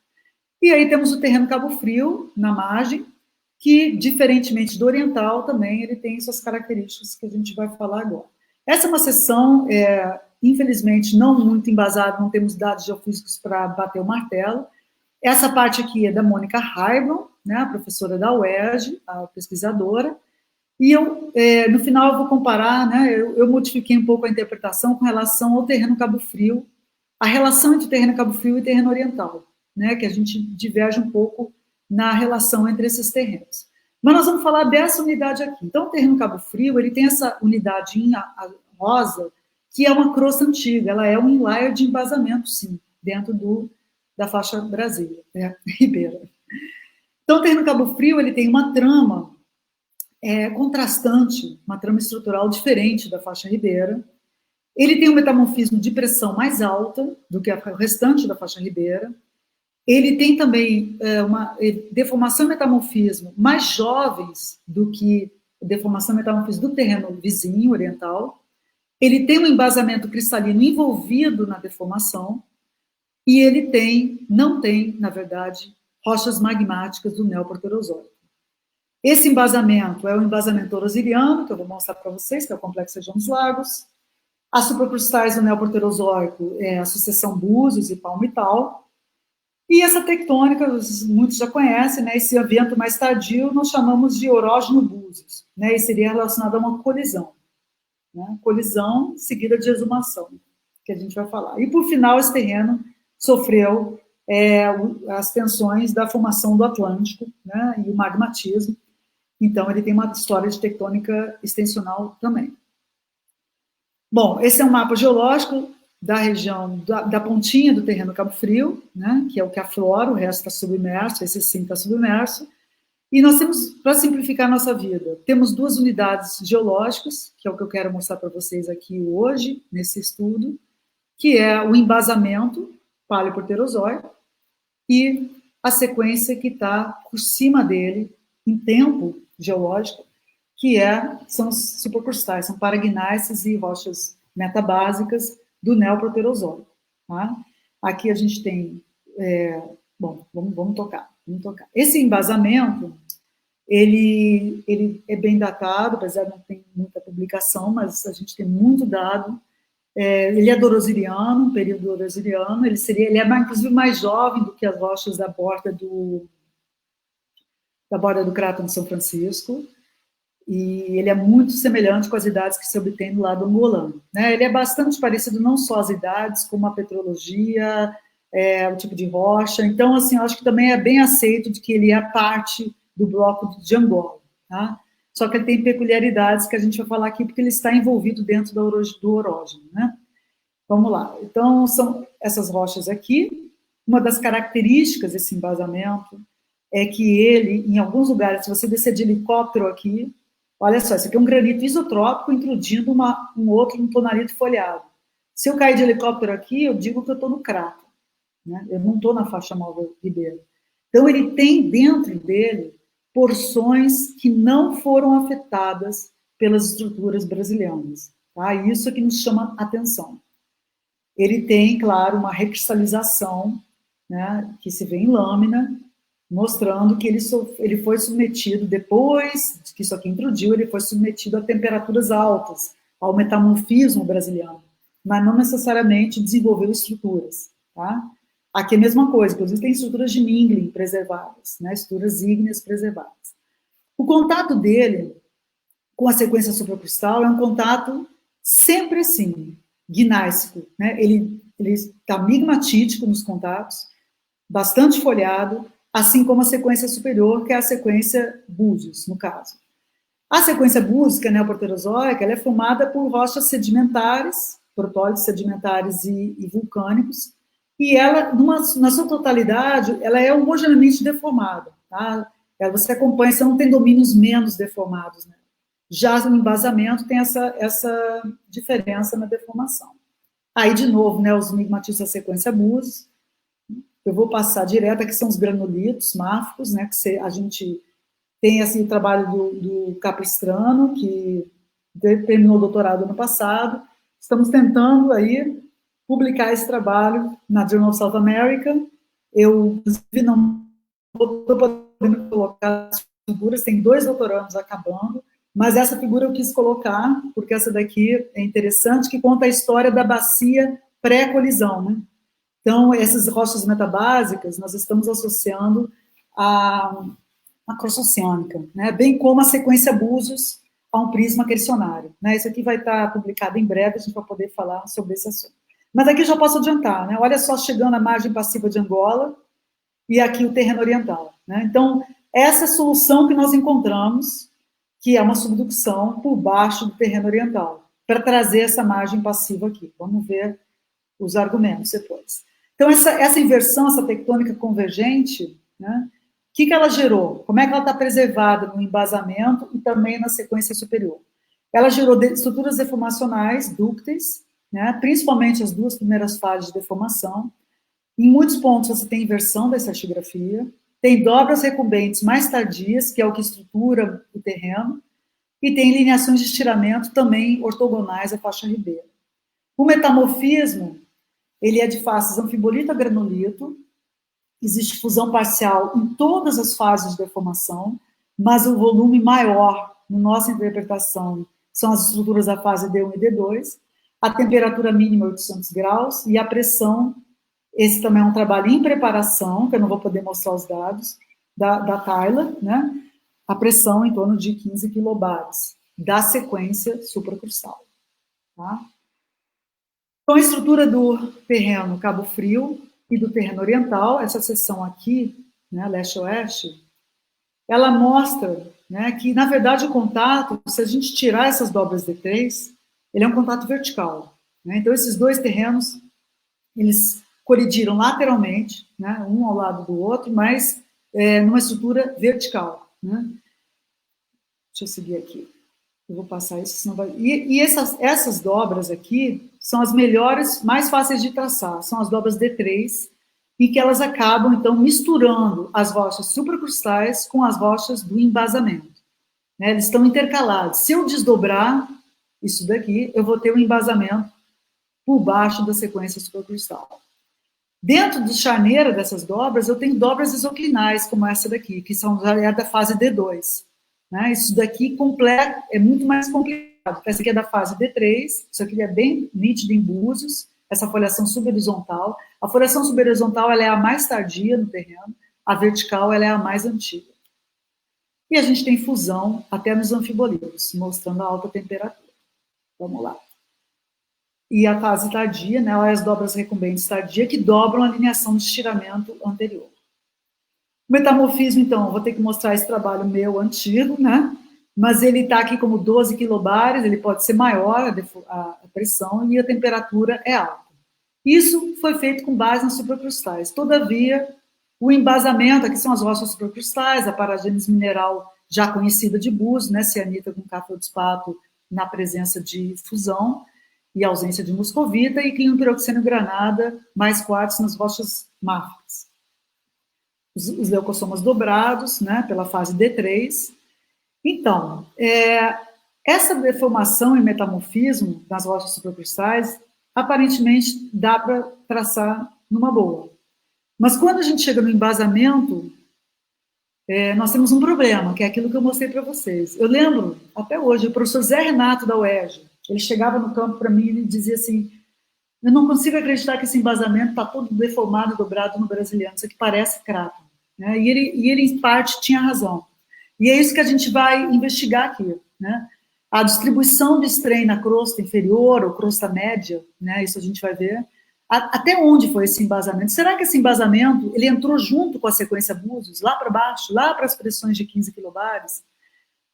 E aí temos o terreno Cabo Frio, na margem, que, diferentemente do oriental, também ele tem suas características que a gente vai falar agora. Essa é uma sessão, infelizmente, não muito embasada, não temos dados geofísicos para bater o martelo. Essa parte aqui é da Mônica Heilbron, né, a professora da UERJ, a pesquisadora, e eu, no final, eu vou comparar, né, eu modifiquei um pouco a interpretação com relação ao terreno Cabo Frio, a relação entre o terreno Cabo Frio e o terreno oriental, né, que a gente diverge um pouco na relação entre esses terrenos. Mas nós vamos falar dessa unidade aqui. Então, o terreno Cabo Frio, ele tem essa unidadinha rosa, que é uma crosta antiga, ela é um inlier de embasamento, sim, dentro da faixa Brasília, né, Ribeira. Então, o terreno Cabo Frio, ele tem uma trama contrastante, uma trama estrutural diferente da faixa Ribeira. Ele tem um metamorfismo de pressão mais alta do que o restante da faixa Ribeira. Ele tem também uma deformação e metamorfismo mais jovens do que a deformação e metamorfismo do terreno vizinho, oriental. Ele tem um embasamento cristalino envolvido na deformação e ele não tem, na verdade, rochas magmáticas do neoproterozoico. Esse embasamento é o embasamento orosiriano, que eu vou mostrar para vocês, que é o complexo região dos lagos. As supracrustais do neoproterozoico é a sucessão Búzios e Palmital. E essa tectônica, muitos já conhecem, né, esse evento mais tardio nós chamamos de orógeno Búzios, né, e seria relacionado a uma colisão. Né, colisão seguida de exumação, que a gente vai falar. E, por final, esse terreno sofreu as tensões da formação do Atlântico, né, e o magmatismo. Então, ele tem uma história de tectônica extensional também. Bom, esse é um mapa geológico da região, da pontinha do terreno Cabo Frio, né, que é o que aflora, o resto está submerso, esse sim está submerso. E nós temos, para simplificar a nossa vida, temos 2 unidades geológicas, que é o que eu quero mostrar para vocês aqui hoje, nesse estudo, que é o embasamento paleoproterozoico e a sequência que está por cima dele, em tempo geológico, que são os supracrustais, são paragnáceas e rochas metabásicas do neoproterozoico. Tá? Aqui a gente tem... bom, vamos tocar. Esse embasamento, ele é bem datado, apesar de não ter muita publicação, mas a gente tem muito dado. Ele é do orosiriano, um período orosiriano, ele é inclusive mais jovem do que as rochas da borda da borda do cráton de São Francisco, e ele é muito semelhante com as idades que se obtém do lado angolano, né? Ele é bastante parecido não só as idades, como a petrologia, o tipo de rocha. Então, assim, eu acho que também é bem aceito de que ele é parte do bloco de Angola, tá? Só que ele tem peculiaridades que a gente vai falar aqui, porque ele está envolvido dentro do orógeno, né? Vamos lá. Então, são essas rochas aqui. Uma das características desse embasamento é que ele, em alguns lugares, se você descer de helicóptero aqui, olha só, isso aqui é um granito isotrópico intrudindo um outro tonalito folhado. Se eu cair de helicóptero aqui, eu digo que eu estou no cráton, né? Eu não estou na faixa móvel ribeira. Então, ele tem dentro dele porções que não foram afetadas pelas estruturas brasileiras. Tá? Isso é que nos chama atenção. Ele tem, claro, uma recristalização, né, que se vê em lâmina, mostrando que ele foi submetido, depois que isso aqui intrudiu, ele foi submetido a temperaturas altas, ao metamorfismo brasileiro, mas não necessariamente desenvolveu estruturas. Tá? Aqui é a mesma coisa, inclusive tem estruturas de Minglin preservadas, né, estruturas ígneas preservadas. O contato dele com a sequência supracristal é um contato sempre assim, gnáisico, né? Ele está migmatítico nos contatos, bastante folhado, assim como a sequência superior, que é a sequência Búzios, no caso. A sequência búzica, neoproterozoica, ela é formada por rochas sedimentares, protólitos sedimentares e vulcânicos, e ela, na sua totalidade, ela é homogeneamente deformada. Tá? Você acompanha, você não tem domínios menos deformados, né? Já no embasamento tem essa diferença na deformação. Aí, de novo, né, os migmatistas da sequência Búzios, eu vou passar direto, aqui são os granulitos máficos, né, que a gente tem assim, o trabalho do Capistrano, que terminou o doutorado ano passado. Estamos tentando aí publicar esse trabalho na Journal of South America. Eu, inclusive, não estou podendo colocar as figuras, tem 2 doutorandos acabando, mas essa figura eu quis colocar, porque essa daqui é interessante, que conta a história da bacia pré-colisão, né? Então, essas rochas metabásicas, nós estamos associando a crosta oceânica, né? Bem como a sequência Búzios a um prisma quercionário, né? Isso aqui vai estar publicado em breve, a gente vai poder falar sobre esse assunto. Mas aqui já posso adiantar, né? Olha só, chegando à margem passiva de Angola, e aqui o terreno oriental, né? Então, essa é a solução que nós encontramos, que é uma subducção por baixo do terreno oriental, para trazer essa margem passiva aqui. Vamos ver os argumentos depois. Então, essa inversão, essa tectônica convergente, né, o que ela gerou? Como é que ela está preservada no embasamento e também na sequência superior? Ela gerou estruturas deformacionais dúcteis, né, principalmente as 2 primeiras fases de deformação. Em muitos pontos você tem inversão da estratigrafia, tem dobras recumbentes mais tardias, que é o que estrutura o terreno, e tem lineações de estiramento também ortogonais à faixa ribeira. O metamorfismo, ele é de faces anfibolito a granulito, existe fusão parcial em todas as fases de deformação, mas o volume maior, na nossa interpretação, são as estruturas da fase D1 e D2, a temperatura mínima é 800 graus, e a pressão, esse também é um trabalho em preparação, que eu não vou poder mostrar os dados, da Tyler, né? A pressão em torno de 15 quilobares, da sequência supracristal. Tá? Então, a estrutura do terreno Cabo Frio e do terreno oriental, essa seção aqui, né, leste-oeste, ela mostra, né, que, na verdade, o contato, se a gente tirar essas dobras D3, ele é um contato vertical. Né? Então, esses 2 terrenos, eles colidiram lateralmente, né, um ao lado do outro, mas numa estrutura vertical. Né? Deixa eu seguir aqui. Eu vou passar isso, senão vai... E essas dobras aqui são as melhores, mais fáceis de traçar. São as dobras D3, e que elas acabam, então, misturando as rochas supracristais com as rochas do embasamento. Né? Eles estão intercalados. Se eu desdobrar isso daqui, eu vou ter um embasamento por baixo da sequência supracristal. Dentro do charneira dessas dobras, eu tenho dobras isoclinais, como essa daqui, que são da fase D2. Né? Isso daqui é muito mais complicado. Essa aqui é da fase D3, isso aqui é bem nítido em Búzios, essa foliação subhorizontal. A foliação subhorizontal ela é a mais tardia no terreno, a vertical ela é a mais antiga. E a gente tem fusão até nos anfibolitos, mostrando a alta temperatura. Vamos lá. E a fase tardia, né, as dobras recumbentes tardia, que dobram a lineação de estiramento anterior. O metamorfismo, então, vou ter que mostrar esse trabalho meu antigo, né? Mas ele está aqui como 12 quilobares, ele pode ser maior, a pressão, e a temperatura é alta. Isso foi feito com base nas supracristais. Todavia, o embasamento, aqui são as rochas supracristais, a paragênese mineral já conhecida de Búzios, né, cianita com cafeodspato na presença de fusão e ausência de muscovita, e clínio piroxeno granada, mais quartzo nas rochas máficas. Os leucossomas dobrados, né, pela fase D3. Então, essa deformação e metamorfismo nas rochas supracristais, aparentemente dá para traçar numa boa. Mas quando a gente chega no embasamento, nós temos um problema, que é aquilo que eu mostrei para vocês. Eu lembro, até hoje, o professor Zé Renato da UERJ, ele chegava no campo para mim e dizia assim, eu não consigo acreditar que esse embasamento está todo deformado e dobrado no brasiliano, isso aqui parece cráton. Né? E ele, em parte, tinha razão. E é isso que a gente vai investigar aqui. Né? A distribuição de strain na crosta inferior ou crosta média, né? Isso a gente vai ver. Até onde foi esse embasamento? Será que esse embasamento ele entrou junto com a sequência Búzios, lá para baixo, lá para as pressões de 15 quilobares?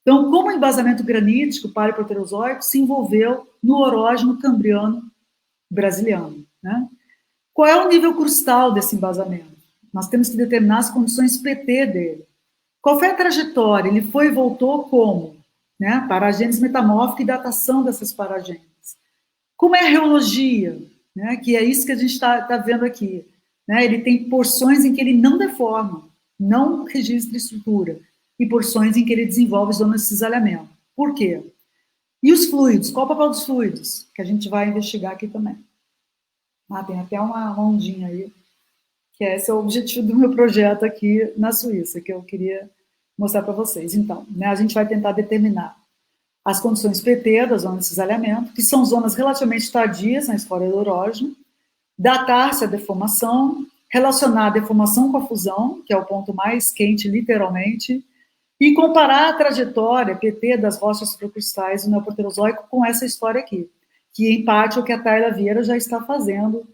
Então, como o embasamento granítico, paleoproterozoico, se envolveu no orógeno cambriano brasiliano? Né? Qual é o nível crustal desse embasamento? Nós temos que determinar as condições PT dele. Qual foi a trajetória? Ele foi e voltou como? Né? Paragênese metamórfica e datação dessas paragêneses. Como é a reologia? Né? Que é isso que a gente está vendo aqui. Né? Ele tem porções em que ele não deforma, não registra estrutura, e porções em que ele desenvolve zonas de cisalhamento. Por quê? E os fluidos? Qual o papel dos fluidos? Que a gente vai investigar aqui também. Tem até uma ondinha aí, que esse é o objetivo do meu projeto aqui na Suíça, que eu queria mostrar para vocês. Então, né, a gente vai tentar determinar as condições PT da zona de cisalhamento, que são zonas relativamente tardias na história do orógeno, datar-se a deformação, relacionar a deformação com a fusão, que é o ponto mais quente, literalmente, e comparar a trajetória PT das rochas supracristais do neoproterozoico com essa história aqui, que em parte é o que a Tayla Vieira já está fazendo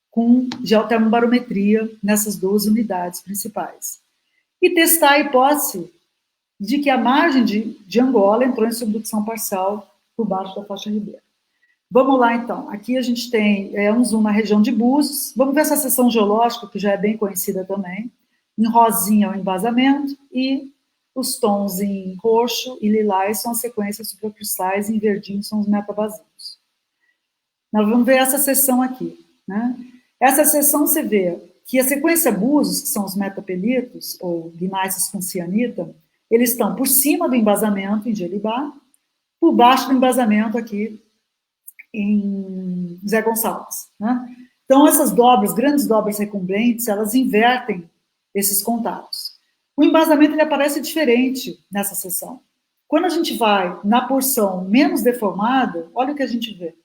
com geotermobarometria nessas duas unidades principais. E testar a hipótese de que a margem de Angola entrou em subdução parcial por baixo da faixa ribeira. Vamos lá, então. Aqui a gente tem um zoom na região de Búzios. Vamos ver essa seção geológica, que já é bem conhecida também. Em rosinha é o embasamento e os tons em roxo e lilás são as sequências supracristais e em verdinho são os metabasinhos. Nós vamos ver essa seção aqui. Né? Essa seção você vê que a sequência Búzios, que são os metapelitos, ou gnaisses com cianita, eles estão por cima do embasamento em Jelibá, por baixo do embasamento aqui em Zé Gonçalves. Né? Então, essas dobras, grandes dobras recumbentes, elas invertem esses contatos. O embasamento ele aparece diferente nessa seção. Quando a gente vai na porção menos deformada, olha o que a gente vê.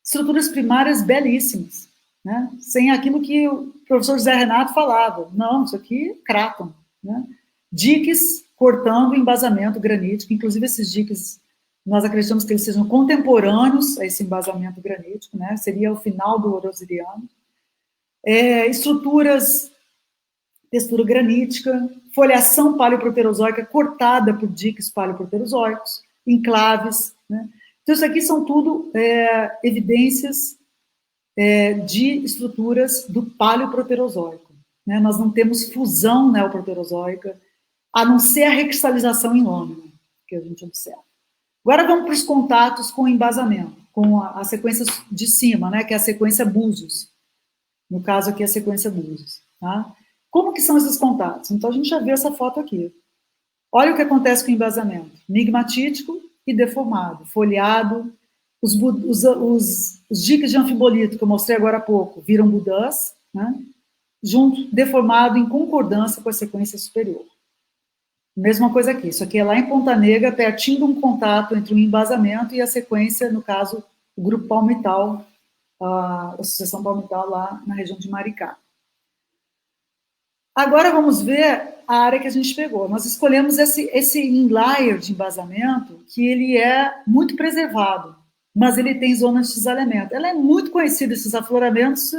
Estruturas primárias belíssimas, né? Sem aquilo que o professor José Renato falava. Não, isso aqui é cráton. Né? Diques cortando o embasamento granítico, inclusive esses diques, nós acreditamos que eles sejam contemporâneos a esse embasamento granítico, né? Seria o final do orosiriano. Estruturas, textura granítica, folhação paleoproterozoica cortada por diques paleoproterozoicos, enclaves. Né? Então, isso aqui são tudo evidências de estruturas do paleoproterozoico. Né? Nós não temos fusão neoproterozoica, a não ser a recristalização em lâmina, que a gente observa. Agora vamos para os contatos com o embasamento, com a sequência de cima, né, que é a sequência Búzios. No caso aqui, a sequência Búzios. Tá? Como que são esses contatos? Então, a gente já viu essa foto aqui. Olha o que acontece com o embasamento. Migmatítico e deformado, folhado. Os diques de anfibolito, que eu mostrei agora há pouco, viram budãs, né? Junto, deformado em concordância com a sequência superior. Mesma coisa aqui, isso aqui é lá em Ponta Negra, pertinho de um contato entre o embasamento e a sequência, no caso, o grupo palmital, a sucessão palmital lá na região de Maricá. Agora vamos ver a área que a gente pegou. Nós escolhemos esse inlier de embasamento, que ele é muito preservado, mas ele tem zonas de cisalhamento. Ela é muito conhecida, esses afloramentos.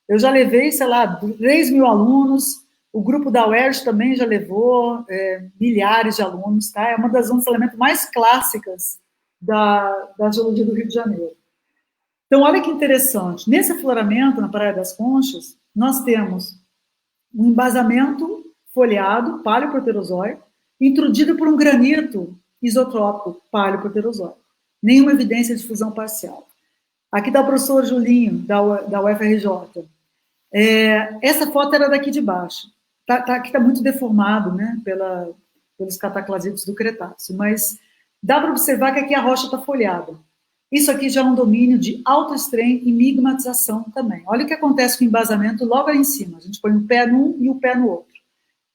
Eu já levei, sei lá, 3 mil alunos, o grupo da UERJ também já levou milhares de alunos, tá? É uma das zonas de cisalhamento mais clássicas da geologia do Rio de Janeiro. Então, olha que interessante. Nesse afloramento, na Praia das Conchas, nós temos um embasamento folhado, paleoproterozoico, introduzido por um granito isotrópico paleoproterozoico. Nenhuma evidência de fusão parcial. Aqui está o professor Julinho, da UFRJ. Essa foto era daqui de baixo. Aqui está muito deformado, né, pelos cataclasitos do Cretáceo, mas dá para observar que aqui a rocha está folhada. Isso aqui já é um domínio de alto estrém e migmatização também. Olha o que acontece com o embasamento logo ali em cima. A gente põe um pé num e o pé no outro.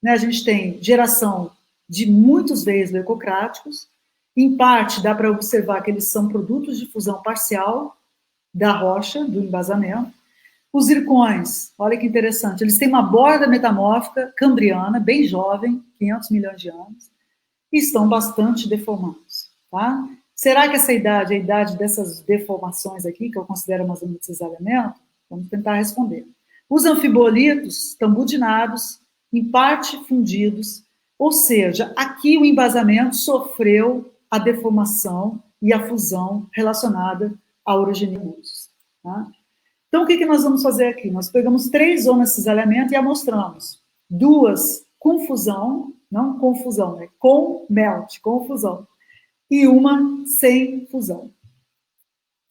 Né? A gente tem geração de muitos veios leucocráticos. Em parte, dá para observar que eles são produtos de fusão parcial da rocha, do embasamento. Os zircões, olha que interessante, eles têm uma borda metamórfica cambriana, bem jovem, 500 milhões de anos, e estão bastante deformados. Tá? Será que essa idade é a idade dessas deformações aqui, que eu considero uma zona de cisalhamento? Vamos tentar responder. Os anfibolitos estão budinados, em parte fundidos, ou seja, aqui o embasamento sofreu a deformação e a fusão relacionada a orogenibusos. Tá? Então, o que nós vamos fazer aqui? Nós pegamos 3 zonas de cisalhamento e amostramos. 2 com fusão, não com fusão, né? Com melt, com fusão. E uma sem fusão.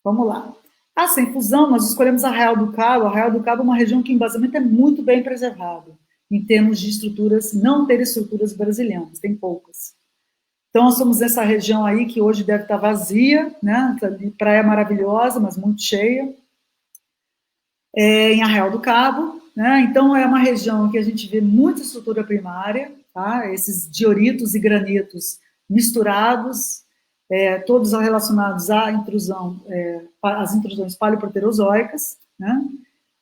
Vamos lá. A sem fusão, nós escolhemos Arraial do Cabo. Arraial do Cabo é uma região que o embasamento é muito bem preservado, em termos de estruturas, não ter estruturas brasileiras, tem poucas. Então, nós somos nessa região aí que hoje deve estar vazia, né? Praia maravilhosa, mas muito cheia. Em Arraial do Cabo, né? Então, é uma região que a gente vê muita estrutura primária, tá? Esses dioritos e granitos misturados, todos relacionados à intrusão, às intrusões paleoproterozoicas, né?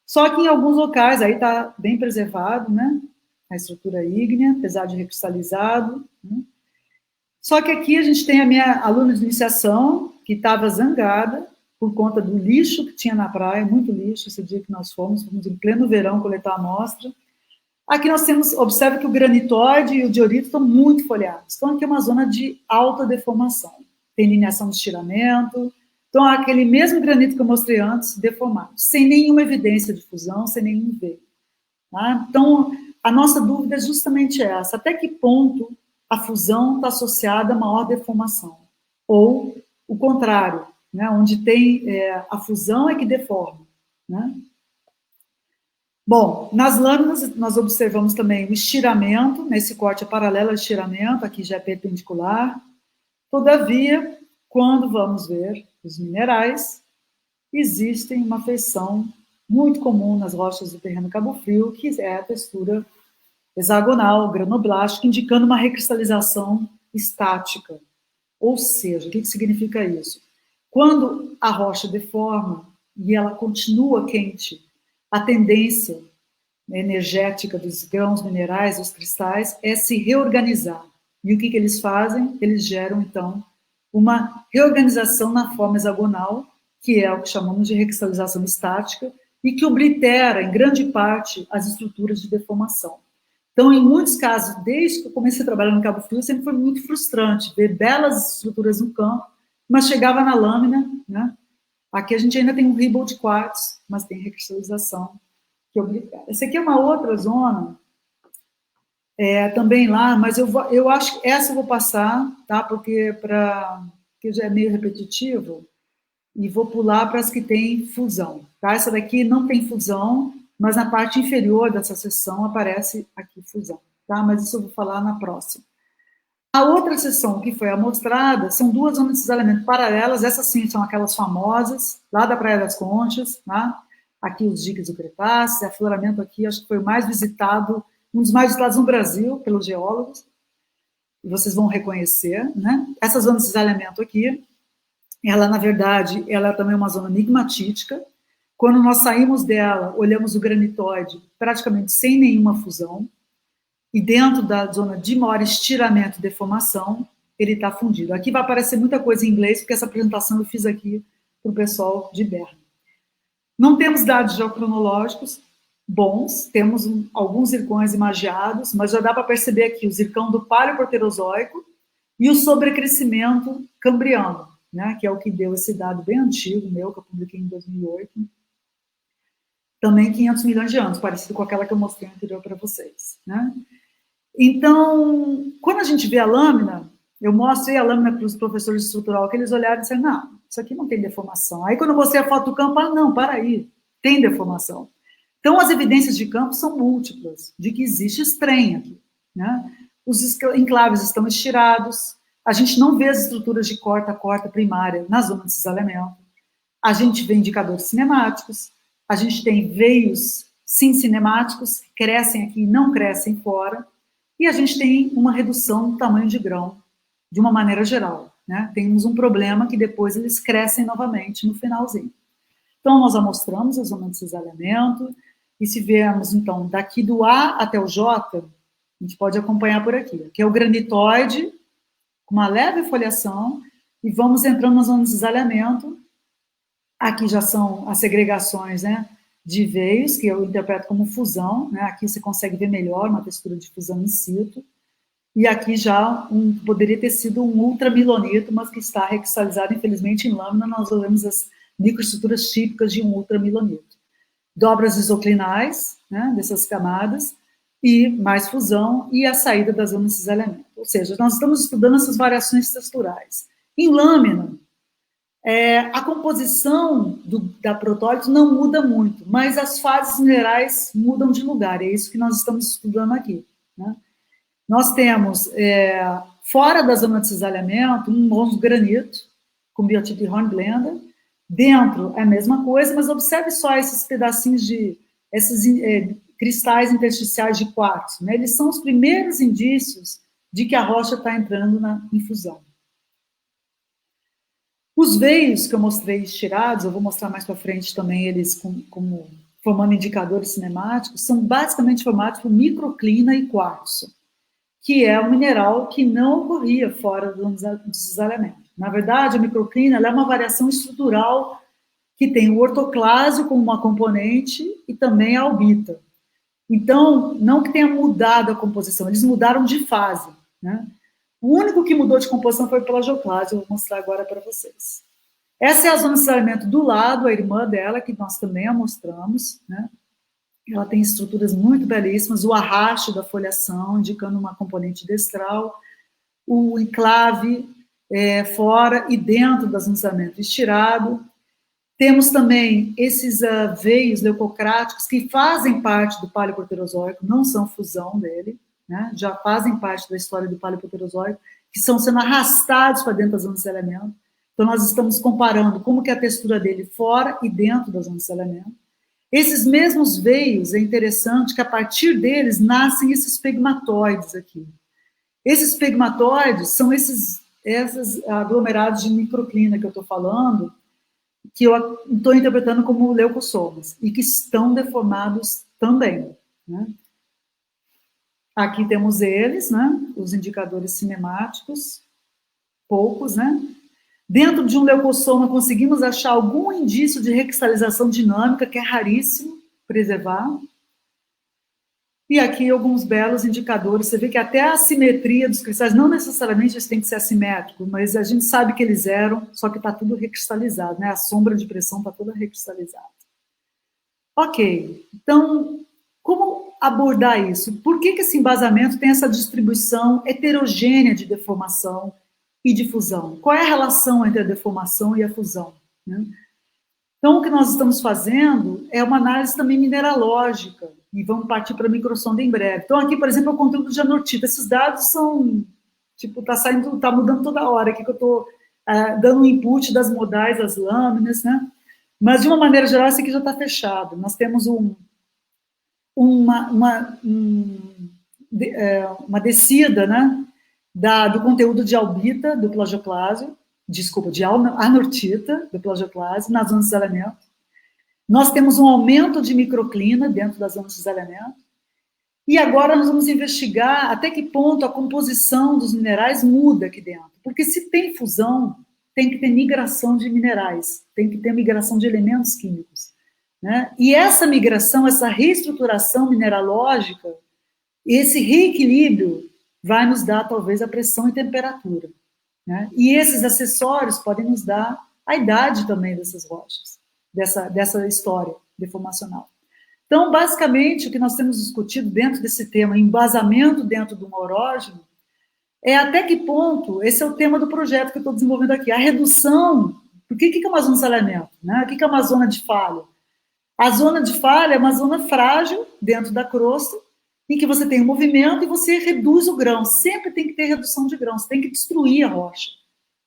Só que em alguns locais, aí está bem preservado, né? A estrutura ígnea, apesar de recristalizado. Né? Só que aqui a gente tem a minha aluna de iniciação, que estava zangada por conta do lixo que tinha na praia, muito lixo, esse dia que nós fomos em pleno verão coletar a amostra. Aqui nós temos, observe que o granitóide e o diorito estão muito folhados. Então aqui é uma zona de alta deformação. Tem lineação de estiramento. Então aquele mesmo granito que eu mostrei antes, deformado, sem nenhuma evidência de fusão, sem nenhum veio. Tá? Então a nossa dúvida é justamente essa, até que ponto a fusão está associada a maior deformação? Ou o contrário, né? Onde tem a fusão é que deforma. Né? Bom, nas lâminas nós observamos também o estiramento, nesse corte é paralelo ao estiramento, aqui já é perpendicular. Todavia, quando vamos ver os minerais, existe uma feição muito comum nas rochas do terreno Cabo Frio, que é a textura hexagonal, granoblástica, indicando uma recristalização estática. Ou seja, o que significa isso? Quando a rocha deforma e ela continua quente, a tendência energética dos grãos minerais, dos cristais, é se reorganizar. E o que eles fazem? Eles geram, então, uma reorganização na forma hexagonal, que é o que chamamos de recristalização estática, e que oblitera, em grande parte, as estruturas de deformação. Então, em muitos casos, desde que eu comecei a trabalhar no Cabo Frio, sempre foi muito frustrante ver belas estruturas no campo, mas chegava na lâmina, né? Aqui a gente ainda tem um ribble de quartzo, mas tem recristalização que oblitera. Essa aqui é uma outra zona, também lá, mas eu acho que essa eu vou passar, tá? Porque já é meio repetitivo, e vou pular para as que tem fusão. Tá? Essa daqui não tem fusão, mas na parte inferior dessa seção aparece aqui fusão. Tá? Mas isso eu vou falar na próxima. A outra seção que foi amostrada são 2 zonas de cisalhamento paralelas, essas sim são aquelas famosas, lá da Praia das Conchas, tá? Aqui os diques do Cretáceo, afloramento aqui, acho que foi o mais visitado, um dos mais visitados no Brasil, pelos geólogos, e vocês vão reconhecer, né? Essa zona de cisalhamento aqui, ela, na verdade, ela também é uma zona migmatítica, Quando nós saímos dela, olhamos o granitóide praticamente sem nenhuma fusão, e dentro da zona de maior estiramento e deformação, ele está fundido. Aqui vai aparecer muita coisa em inglês, porque essa apresentação eu fiz aqui para o pessoal de Berna. Não temos dados geocronológicos bons, temos alguns zircões imagiados, mas já dá para perceber aqui o zircão do Paleoproterozoico e o sobrecrescimento cambriano, né, que é o que deu esse dado bem antigo, meu, que eu publiquei em 2008, também 500 milhões de anos, parecido com aquela que eu mostrei anterior para vocês, né? Então, quando a gente vê a lâmina, eu mostrei a lâmina para os professores de estrutural, que eles olharam e disseram, não, isso aqui não tem deformação. Aí, quando eu mostrei a foto do campo, não, para aí, tem deformação. Então, as evidências de campo são múltiplas, de que existe estranho aqui, né? Os enclaves estão estirados, a gente não vê as estruturas de corta-corta primária na zona de cisalhamento, a gente vê indicadores cinemáticos, a gente tem veios sim cinemáticos, que crescem aqui e não crescem fora, e a gente tem uma redução do tamanho de grão, de uma maneira geral, né? Temos um problema que depois eles crescem novamente no finalzinho. Então, nós amostramos a zona de cisalhamento, e se viermos, então, daqui do A até o J, a gente pode acompanhar por aqui, que é o granitóide, com uma leve foliação, e vamos entrando na zona de cisalhamento. Aqui já são as segregações, né, de veios, que eu interpreto como fusão, né? Aqui você consegue ver melhor uma textura de fusão in situ, e aqui já poderia ter sido um ultramilonito, mas que está recristalizado, infelizmente, em lâmina, nós olhamos as microestruturas típicas de um ultramilonito. Dobras isoclinais, né, dessas camadas, e mais fusão, e a saída da zona de cisalhamento. Ou seja, nós estamos estudando essas variações texturais. Em lâmina, a composição da protólito não muda muito, mas as fases minerais mudam de lugar, é isso que nós estamos estudando aqui, né? Nós temos, fora da zona de cisalhamento, um monte de granito, com biotipo de hornblenda. Dentro é a mesma coisa, mas observe só esses pedacinhos esses cristais intersticiais de quartzo, né? Eles são os primeiros indícios de que a rocha está entrando na infusão. Os veios que eu mostrei estirados, eu vou mostrar mais para frente também eles como formando indicadores cinemáticos, são basicamente formados por microclina e quartzo, que é um mineral que não ocorria fora do cisalhamento. Na verdade, a microclina ela é uma variação estrutural que tem o ortoclásio como uma componente e também a albita. Então, não que tenha mudado a composição, eles mudaram de fase, né? O único que mudou de composição foi o plagioclásio, eu vou mostrar agora para vocês. Essa é a zona de cisalhamento do lado, a irmã dela, que nós também a mostramos, né? Ela tem estruturas muito belíssimas, o arrasto da foliação, indicando uma componente destral, o enclave fora e dentro da zona de cisalhamento estirado. Temos também esses veios leucocráticos que fazem parte do Paleoproterozoico, não são fusão dele, né? Já fazem parte da história do Paleoproterozoico, que estão sendo arrastados para dentro da zona de cisalhamento. Então, nós estamos comparando como que é a textura dele fora e dentro da zona de cisalhamento. Esses mesmos veios, é interessante que a partir deles nascem esses pegmatoides aqui. Esses pegmatoides são esses aglomerados de microclina que eu estou falando, que eu estou interpretando como leucossomas, e que estão deformados também, né? Aqui temos eles, né? Os indicadores cinemáticos, poucos, né? Dentro de um leucossoma conseguimos achar algum indício de recristalização dinâmica, que é raríssimo preservar. E aqui alguns belos indicadores. Você vê que até a simetria dos cristais, não necessariamente eles têm que ser assimétricos, mas a gente sabe que eles eram, só que está tudo recristalizado, né? A sombra de pressão está toda recristalizada. Ok, então, como abordar isso? Por que esse embasamento tem essa distribuição heterogênea de deformação e de fusão? Qual é a relação entre a deformação e a fusão, né? Então, o que nós estamos fazendo é uma análise também mineralógica, e vamos partir para a microsonda em breve. Então, aqui, por exemplo, é o conteúdo de anortita. Esses dados são, tipo, tá mudando toda hora, aqui que eu estou dando um input das modais, das lâminas, né? Mas, de uma maneira geral, esse aqui já está fechado. Nós temos uma descida, né, do conteúdo de albita, do plagioclásio, desculpa, de anortita, do plagioclásio, na zona de cisalhamento. Nós temos um aumento de microclina dentro das zonas de cisalhamento, e agora nós vamos investigar até que ponto a composição dos minerais muda aqui dentro. Porque se tem fusão, tem que ter migração de minerais, tem que ter migração de elementos químicos, né? E essa migração, essa reestruturação mineralógica, esse reequilíbrio vai nos dar, talvez, a pressão e temperatura, né? E esses acessórios podem nos dar a idade também dessas rochas, dessa história deformacional. Então, basicamente, o que nós temos discutido dentro desse tema, embasamento dentro do orógeno, é até que ponto, esse é o tema do projeto que eu estou desenvolvendo aqui, a redução. Por que é uma zona de saneamento, né? O que é uma zona de falha? A zona de falha é uma zona frágil dentro da crosta, em que você tem um movimento e você reduz o grão. Sempre tem que ter redução de grão, você tem que destruir a rocha.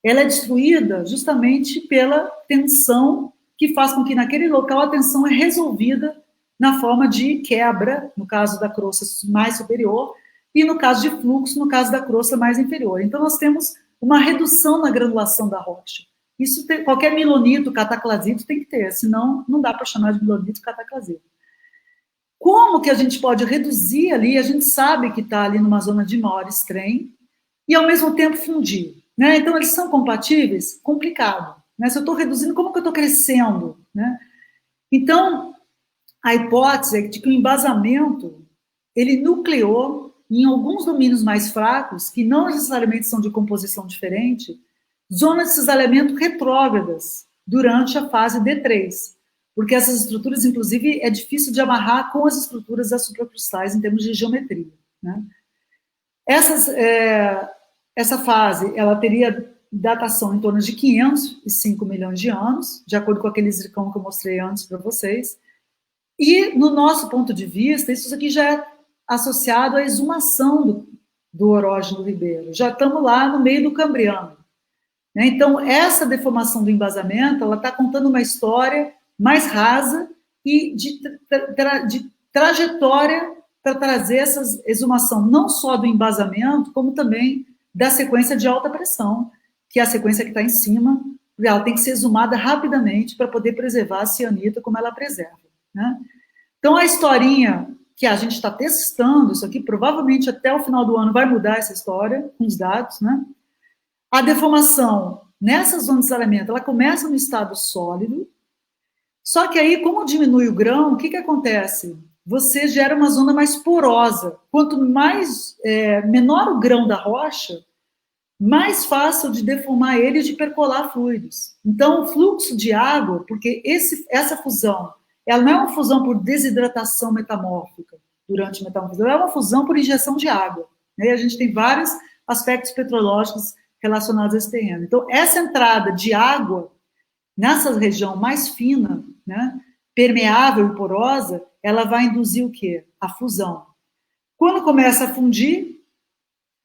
Ela é destruída justamente pela tensão, que faz com que naquele local a tensão é resolvida na forma de quebra, no caso da crosta mais superior, e no caso de fluxo, no caso da crosta mais inferior. Então, nós temos uma redução na granulação da rocha. Isso tem, qualquer milonito, cataclasito tem que ter, senão não dá para chamar de milonito cataclasito. Como que a gente pode reduzir ali? A gente sabe que está ali numa zona de maior strain e, ao mesmo tempo, fundir, né? Então, eles são compatíveis? Complicado, né? Se eu estou reduzindo, como que eu estou crescendo, né? Então, a hipótese é de que o embasamento, ele nucleou em alguns domínios mais fracos, que não necessariamente são de composição diferente, zonas de cisalhamento retrógradas durante a fase D3, porque essas estruturas, inclusive, é difícil de amarrar com as estruturas das supracrustais em termos de geometria, né? Essa fase, ela teria datação em torno de 505 milhões de anos, de acordo com aquele zircão que eu mostrei antes para vocês. E, no nosso ponto de vista, isso aqui já é associado à exumação do orógeno ribeiro. Já estamos lá no meio do Cambriano, né? Então, essa deformação do embasamento, ela está contando uma história mais rasa e de trajetória para trazer essa exumação, não só do embasamento, como também da sequência de alta pressão, que é a sequência que está em cima, ela tem que ser exumada rapidamente para poder preservar a cianita como ela preserva, né? Então, a historinha que a gente está testando, isso aqui provavelmente até o final do ano vai mudar essa história, com os dados, né? A deformação nessa zona de cisalhamento, ela começa no estado sólido, só que aí, como diminui o grão, o que acontece? Você gera uma zona mais porosa. Quanto menor o grão da rocha, mais fácil de deformar ele e de percolar fluidos. Então, o fluxo de água, porque essa fusão, ela não é uma fusão por desidratação metamórfica durante a metamorfose, ela é uma fusão por injeção de água, né? E a gente tem vários aspectos petrológicos relacionados a esse terreno. Então, essa entrada de água nessa região mais fina, né, permeável e porosa, ela vai induzir o quê? A fusão. Quando começa a fundir,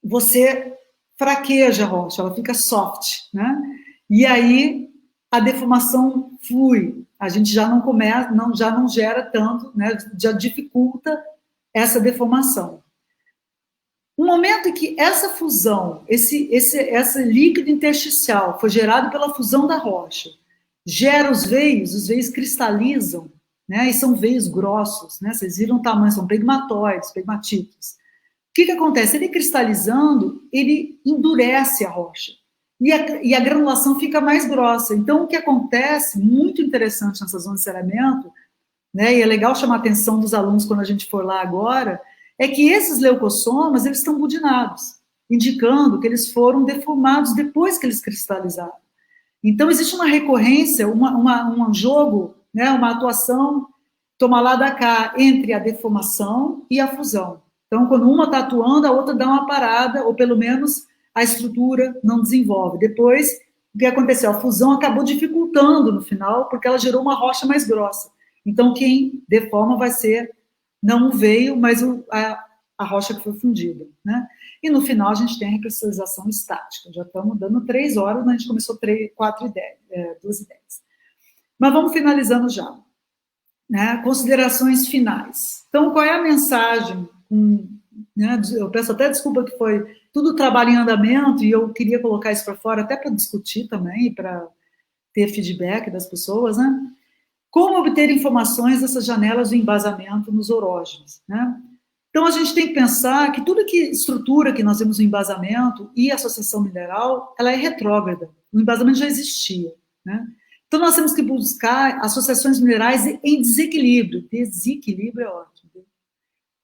você fraqueja a rocha, ela fica soft, né? E aí a deformação flui. A gente já não gera tanto, né? Já dificulta essa deformação. No momento em que essa fusão, esse líquido intersticial foi gerado pela fusão da rocha, gera os veios cristalizam, né? E são veios grossos, né? Vocês viram o tamanho, são pegmatoides, pegmatitos. O que acontece? Ele cristalizando, ele endurece a rocha. E a granulação fica mais grossa. Então, o que acontece, muito interessante nessa zona de cerramento, né, e é legal chamar a atenção dos alunos quando a gente for lá agora, é que esses leucossomas, eles estão budinados, indicando que eles foram deformados depois que eles cristalizaram. Então, existe uma recorrência, um jogo, né, uma atuação, toma lá da cá, entre a deformação e a fusão. Então, quando uma está atuando, a outra dá uma parada, ou pelo menos a estrutura não desenvolve. Depois, o que aconteceu? A fusão acabou dificultando no final, porque ela gerou uma rocha mais grossa. Então, quem deforma vai ser não o veio, mas a rocha que foi fundida, né? E no final a gente tem a recristalização estática. Já estamos dando 3 horas, mas a gente começou 2h10. Mas vamos finalizando já, né? Considerações finais. Então, qual é a mensagem? Né? Eu peço até desculpa que foi tudo trabalho em andamento e eu queria colocar isso para fora até para discutir também, para ter feedback das pessoas, né? Como obter informações dessas janelas do embasamento nos orógenos, né? Então, a gente tem que pensar que tudo que estrutura que nós vemos no embasamento e associação mineral, ela é retrógrada. O embasamento já existia, né? Então, nós temos que buscar associações minerais em desequilíbrio. Desequilíbrio é ótimo.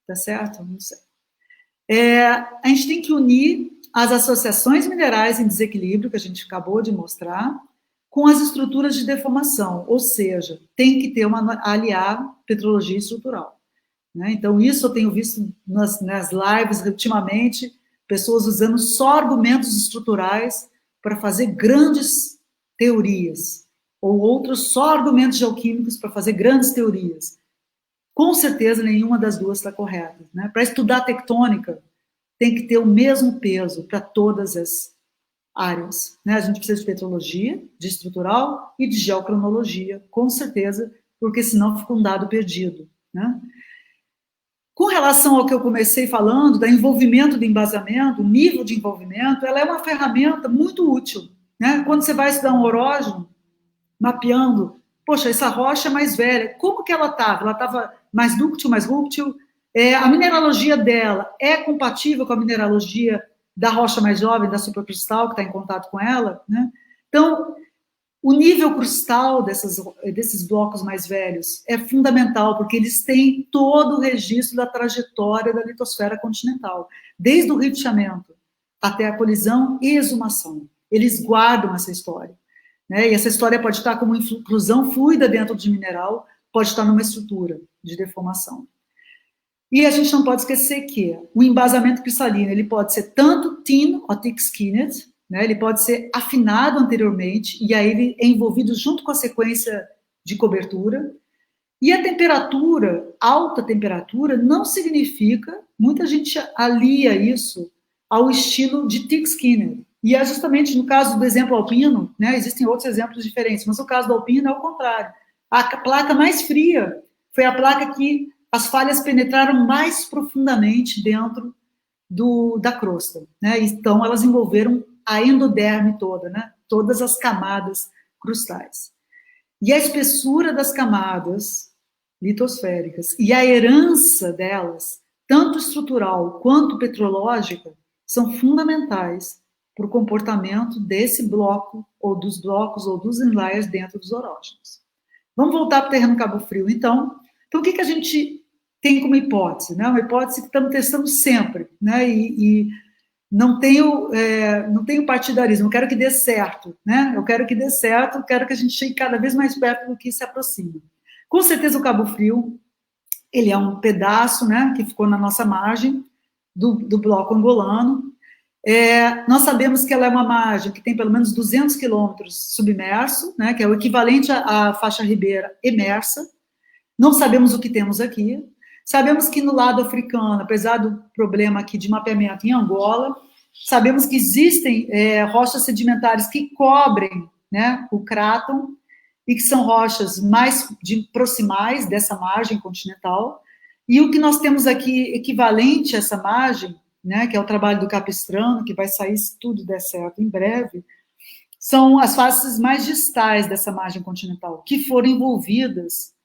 Tá certo? Não sei. A gente tem que unir as associações minerais em desequilíbrio, que a gente acabou de mostrar, com as estruturas de deformação, ou seja, tem que ter aliar petrologia estrutural, né? Então, isso eu tenho visto nas lives, ultimamente, pessoas usando só argumentos estruturais para fazer grandes teorias, ou outros só argumentos geoquímicos para fazer grandes teorias. Com certeza, nenhuma das duas está correta, né? Para estudar tectônica, tem que ter o mesmo peso para todas as áreas, né? A gente precisa de petrologia, de estrutural e de geocronologia, com certeza, porque senão fica um dado perdido, né? Com relação ao que eu comecei falando, do envolvimento do embasamento, o nível de envolvimento, ela é uma ferramenta muito útil, né? Quando você vai estudar um orógeno, mapeando, poxa, essa rocha é mais velha, como que ela estava? Ela estava mais dúctil, mais rúctil? A mineralogia dela é compatível com a mineralogia da rocha mais jovem, da supercristal, que está em contato com ela, né? Então, o nível cristal desses blocos mais velhos é fundamental, porque eles têm todo o registro da trajetória da litosfera continental, desde o rifteamento até a colisão e exumação. Eles guardam essa história, né? E essa história pode estar como inclusão fluida dentro de mineral, pode estar numa estrutura de deformação. E a gente não pode esquecer que o embasamento cristalino, ele pode ser tanto thin ou thick-skinned, né? Ele pode ser afinado anteriormente, e aí ele é envolvido junto com a sequência de cobertura. E a temperatura, alta temperatura, não significa, muita gente alia isso ao estilo de thick-skinned. E é justamente no caso do exemplo alpino, né? Existem outros exemplos diferentes, mas o caso do alpino é o contrário. A placa mais fria foi a placa que as falhas penetraram mais profundamente dentro da crosta, né? Então, elas envolveram a endoderme toda, né? Todas as camadas crustais. E a espessura das camadas litosféricas e a herança delas, tanto estrutural quanto petrológica, são fundamentais para o comportamento desse bloco, ou dos blocos, ou dos inliers dentro dos orógenos. Vamos voltar para o terreno Cabo Frio, então. Então, o que a gente tem como hipótese, né? Uma hipótese que estamos testando sempre, né? E não tenho partidarismo, eu quero que dê certo, né? Eu quero que dê certo, quero que a gente chegue cada vez mais perto do que se aproxima. Com certeza o Cabo Frio, ele é um pedaço, né, que ficou na nossa margem do bloco angolano. Nós sabemos que ela é uma margem que tem pelo menos 200 quilômetros submerso, né, que é o equivalente à faixa ribeira emersa. Não sabemos o que temos aqui. Sabemos que no lado africano, apesar do problema aqui de mapeamento em Angola, sabemos que existem rochas sedimentares que cobrem, né, o cráton, e que são rochas mais proximais dessa margem continental. E o que nós temos aqui equivalente a essa margem, né, que é o trabalho do Capistrano, que vai sair, se tudo der certo, em breve, são as faces mais distais dessa margem continental, que foram envolvidas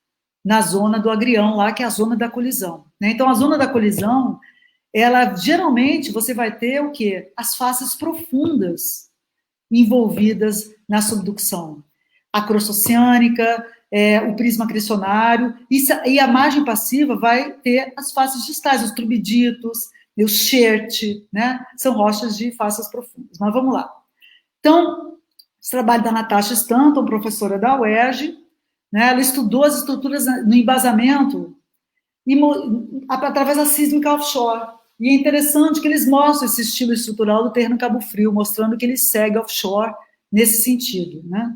na zona do agrião, lá, que é a zona da colisão, né? Então, a zona da colisão, ela, geralmente, você vai ter o quê? As faces profundas envolvidas na subducção. A crosta oceânica, o prisma acrecionário, e a margem passiva vai ter as faces distais, os turbiditos, os xerte, né? São rochas de faces profundas. Mas vamos lá. Então, esse trabalho da Natasha Stanton, professora da UERJ, né? Ela estudou as estruturas no embasamento através da sísmica offshore. E é interessante que eles mostram esse estilo estrutural do terreno Cabo Frio, mostrando que ele segue offshore nesse sentido, né?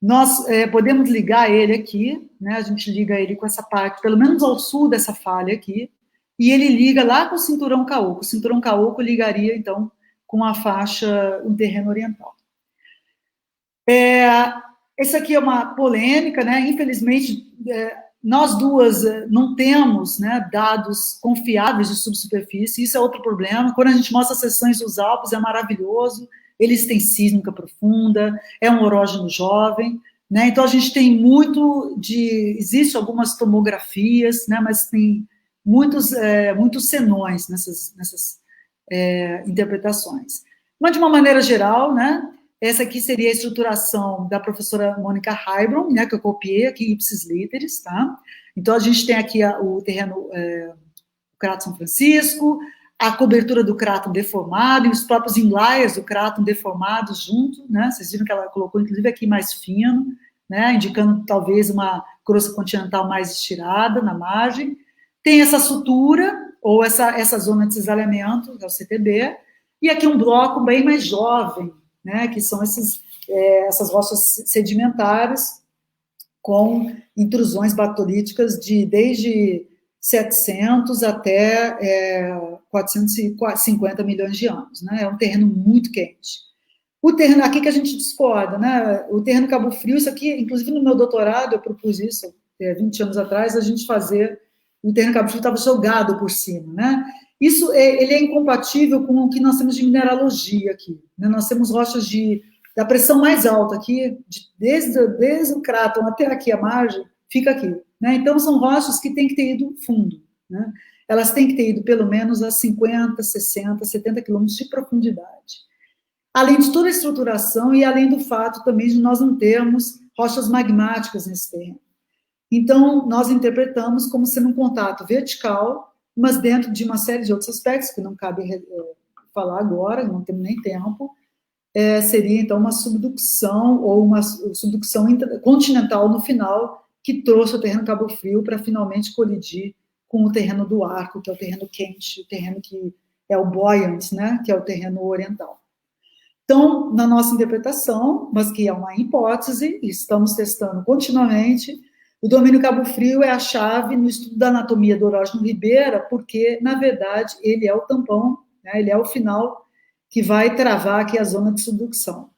Nós podemos ligar ele aqui, né? A gente liga ele com essa parte, pelo menos ao sul dessa falha aqui, e ele liga lá com o cinturão Caoco. O cinturão Caoco ligaria, então, com a faixa, um terreno oriental. Essa aqui é uma polêmica, né? Infelizmente, nós duas não temos, né, dados confiáveis de subsuperfície, isso é outro problema. Quando a gente mostra as seções dos Alpes, é maravilhoso, eles têm sísmica profunda, é um orógeno jovem, né? Então, a gente tem existe algumas tomografias, né? Mas tem muitos senões nessas interpretações. Mas, de uma maneira geral, né? Essa aqui seria a estruturação da professora Mônica Heilbron, né? Que eu copiei aqui, ipsis literis, tá? Então, a gente tem aqui o terreno, o Crato São Francisco, a cobertura do cráton deformado, e os próprios inlairs do cráton deformados junto, né? Vocês viram que ela colocou, inclusive, aqui mais fino, né? Indicando, talvez, uma crosta continental mais estirada na margem. Tem essa sutura, ou essa zona de cisalhamento, que é o CTB, e aqui um bloco bem mais jovem, né? Que são essas rochas sedimentares com intrusões batolíticas desde 700 até 450 milhões de anos, né? É um terreno muito quente. O terreno aqui que a gente discorda, né? O terreno Cabo Frio, isso aqui, inclusive no meu doutorado, eu propus isso 20 anos atrás, a gente fazer o terreno Cabo Frio estava jogado por cima, né? Isso ele é incompatível com o que nós temos de mineralogia aqui, né? Nós temos rochas da pressão mais alta aqui, desde o cráton até aqui a margem, fica aqui, né? Então, são rochas que têm que ter ido fundo, né? Elas têm que ter ido pelo menos a 50, 60, 70 quilômetros de profundidade. Além de toda a estruturação e além do fato também de nós não termos rochas magmáticas nesse terreno. Então, nós interpretamos como sendo um contato vertical, mas dentro de uma série de outros aspectos, que não cabe falar agora, não temos nem tempo, seria, então, uma subducção, ou uma subducção continental no final, que trouxe o terreno Cabo Frio para finalmente colidir com o terreno do Arco, que é o terreno quente, o terreno que é o buoyant, né, que é o terreno oriental. Então, na nossa interpretação, mas que é uma hipótese, e estamos testando continuamente, o domínio Cabo Frio é a chave no estudo da anatomia do Orógeno Ribeira, porque, na verdade, ele é o tampão, né, ele é o final que vai travar aqui a zona de subducção.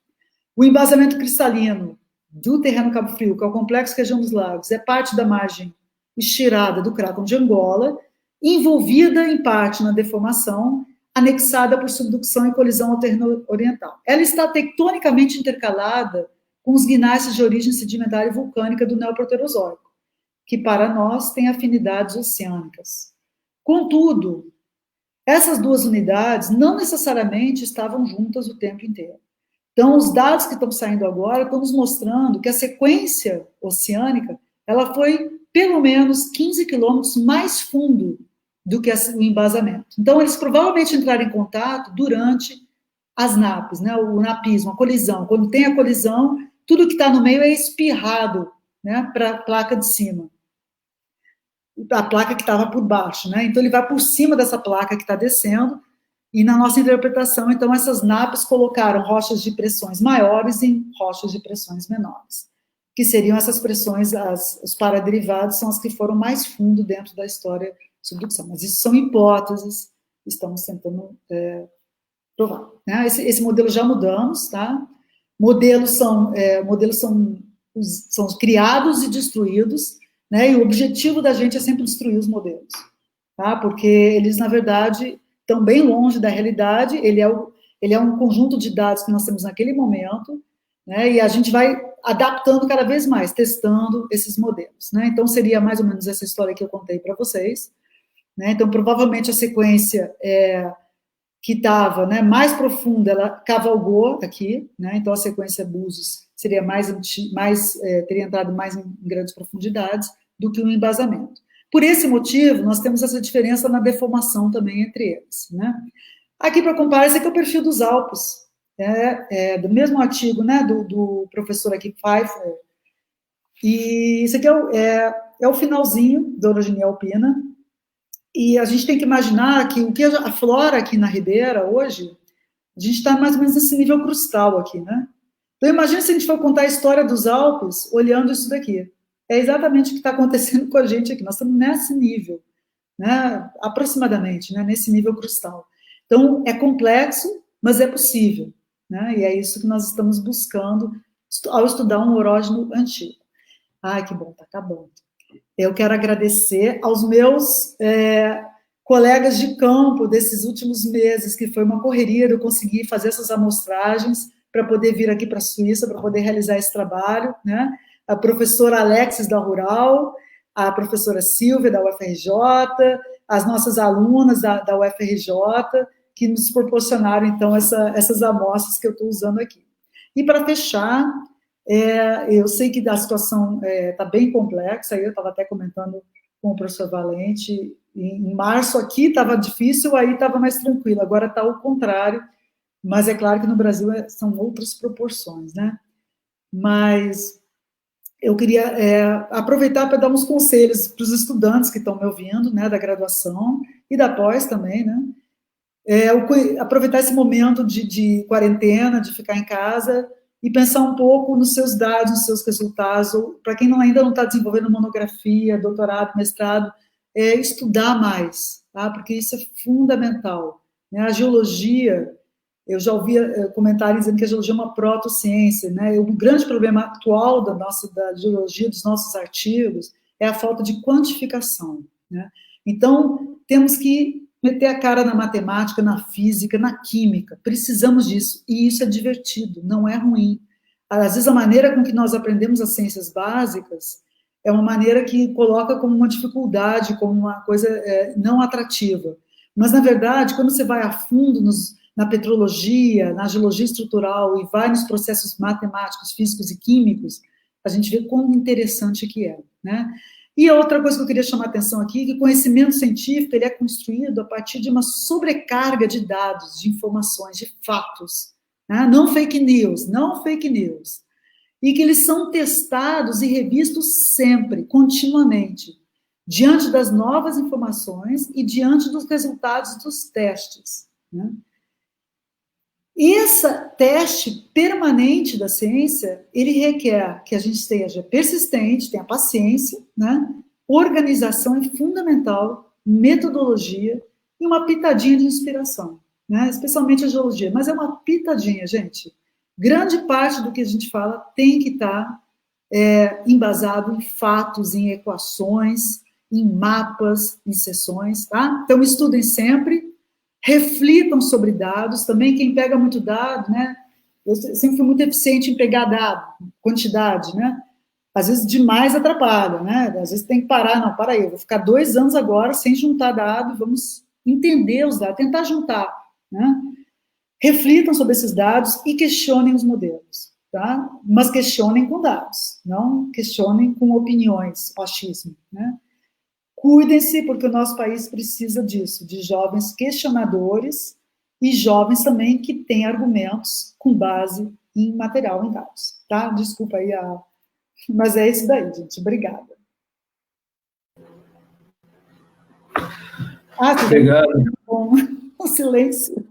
O embasamento cristalino do terreno Cabo Frio, que é o complexo região dos lagos, é parte da margem estirada do cráton de Angola, envolvida em parte na deformação, anexada por subducção e colisão ao terreno oriental. Ela está tectonicamente intercalada com os guinastes de origem sedimentar e vulcânica do Neoproterozoico, que para nós tem afinidades oceânicas. Contudo, essas duas unidades não necessariamente estavam juntas o tempo inteiro. Então, os dados que estão saindo agora estão nos mostrando que a sequência oceânica ela foi pelo menos 15 quilômetros mais fundo do que o embasamento. Então, eles provavelmente entraram em contato durante as NAPs, né, o napismo, a colisão. Quando tem a colisão, tudo que está no meio é espirrado, né, para a placa de cima. A placa que estava por baixo, né? Então, ele vai por cima dessa placa que está descendo, e na nossa interpretação, então, essas NAPs colocaram rochas de pressões maiores em rochas de pressões menores, que seriam essas pressões, os paraderivados, são as que foram mais fundo dentro da história de subdução. Mas isso são hipóteses, estamos tentando provar. Né? Esse modelo já mudamos, tá? Modelos são criados e destruídos, né? E o objetivo da gente é sempre destruir os modelos, tá? Porque eles, na verdade, estão bem longe da realidade, ele é um conjunto de dados que nós temos naquele momento, né? E a gente vai adaptando cada vez mais, testando esses modelos, né? Então, seria mais ou menos essa história que eu contei para vocês, né? Então, provavelmente, a sequência que estava, né, mais profunda, ela cavalgou aqui, né? Então, a sequência Búzios seria teria entrado mais em grandes profundidades do que o embasamento. Por esse motivo, nós temos essa diferença na deformação também entre eles, né? Aqui, para comparar, esse aqui é o perfil dos Alpes, do mesmo artigo, né, do professor aqui, Pfeiffer, e isso aqui é o finalzinho da orogenia alpina, e a gente tem que imaginar que o que a flora aqui na Ribeira, hoje, a gente está mais ou menos nesse nível crustal aqui, né? Então, imagina se a gente for contar a história dos Alpes olhando isso daqui. É exatamente o que está acontecendo com a gente aqui. Nós estamos nesse nível, né? Aproximadamente, né? Nesse nível crustal. Então, é complexo, mas é possível, né? E é isso que nós estamos buscando ao estudar um orógeno antigo. Ai, que bom, está acabando. Eu quero agradecer aos meus colegas de campo desses últimos meses, que foi uma correria de eu conseguir fazer essas amostragens para poder vir aqui para a Suíça, para poder realizar esse trabalho, né? a professora Alexis da Rural, a professora Silvia da UFRJ, as nossas alunas da UFRJ, que nos proporcionaram, então, essas amostras que eu estou usando aqui. E, para fechar, eu sei que a situação está bem complexa, eu estava até comentando com o professor Valente, em março aqui estava difícil, aí estava mais tranquilo, agora está o contrário, mas é claro que no Brasil são outras proporções, né? Mas eu queria aproveitar para dar uns conselhos para os estudantes que estão me ouvindo, né, da graduação e da pós também, né? Aproveitar esse momento de quarentena, de ficar em casa e pensar um pouco nos seus dados, nos seus resultados, ou para quem ainda não está desenvolvendo monografia, doutorado, mestrado, estudar mais, tá? Porque isso é fundamental, né? A geologia, eu já ouvi comentários dizendo que a geologia é uma protociência, né? O grande problema atual da geologia, dos nossos artigos, é a falta de quantificação, né? Então, temos que meter a cara na matemática, na física, na química. Precisamos disso. E isso é divertido, não é ruim. Às vezes, a maneira com que nós aprendemos as ciências básicas é uma maneira que coloca como uma dificuldade, como uma coisa não atrativa. Mas, na verdade, quando você vai a fundo na petrologia, na geologia estrutural e vai nos processos matemáticos, físicos e químicos, a gente vê quão interessante que é, né? E a outra coisa que eu queria chamar a atenção aqui é que o conhecimento científico ele é construído a partir de uma sobrecarga de dados, de informações, de fatos, né? Não fake news, e que eles são testados e revistos sempre, continuamente, diante das novas informações e diante dos resultados dos testes, né? E esse teste permanente da ciência, ele requer que a gente esteja persistente, tenha paciência, né? Organização é fundamental, metodologia e uma pitadinha de inspiração, né? Especialmente a geologia, mas é uma pitadinha, gente. Grande parte do que a gente fala tem que estar embasado em fatos, em equações, em mapas, em sessões, tá? Então, estudem sempre, reflitam sobre dados, também quem pega muito dado, né? Eu sempre fui muito eficiente em pegar dado, quantidade, né? Às vezes demais atrapalha, né? Às vezes tem que parar, não, para aí, eu vou ficar 2 anos agora sem juntar dado, vamos entender os dados, tentar juntar, né? Reflitam sobre esses dados e questionem os modelos, tá? Mas questionem com dados, não questionem com opiniões, achismo, né? Cuidem-se, porque o nosso país precisa disso, de jovens questionadores e jovens também que têm argumentos com base em material, em dados, tá? Desculpa aí, mas é isso daí, gente. Obrigada. Obrigado. Um silêncio.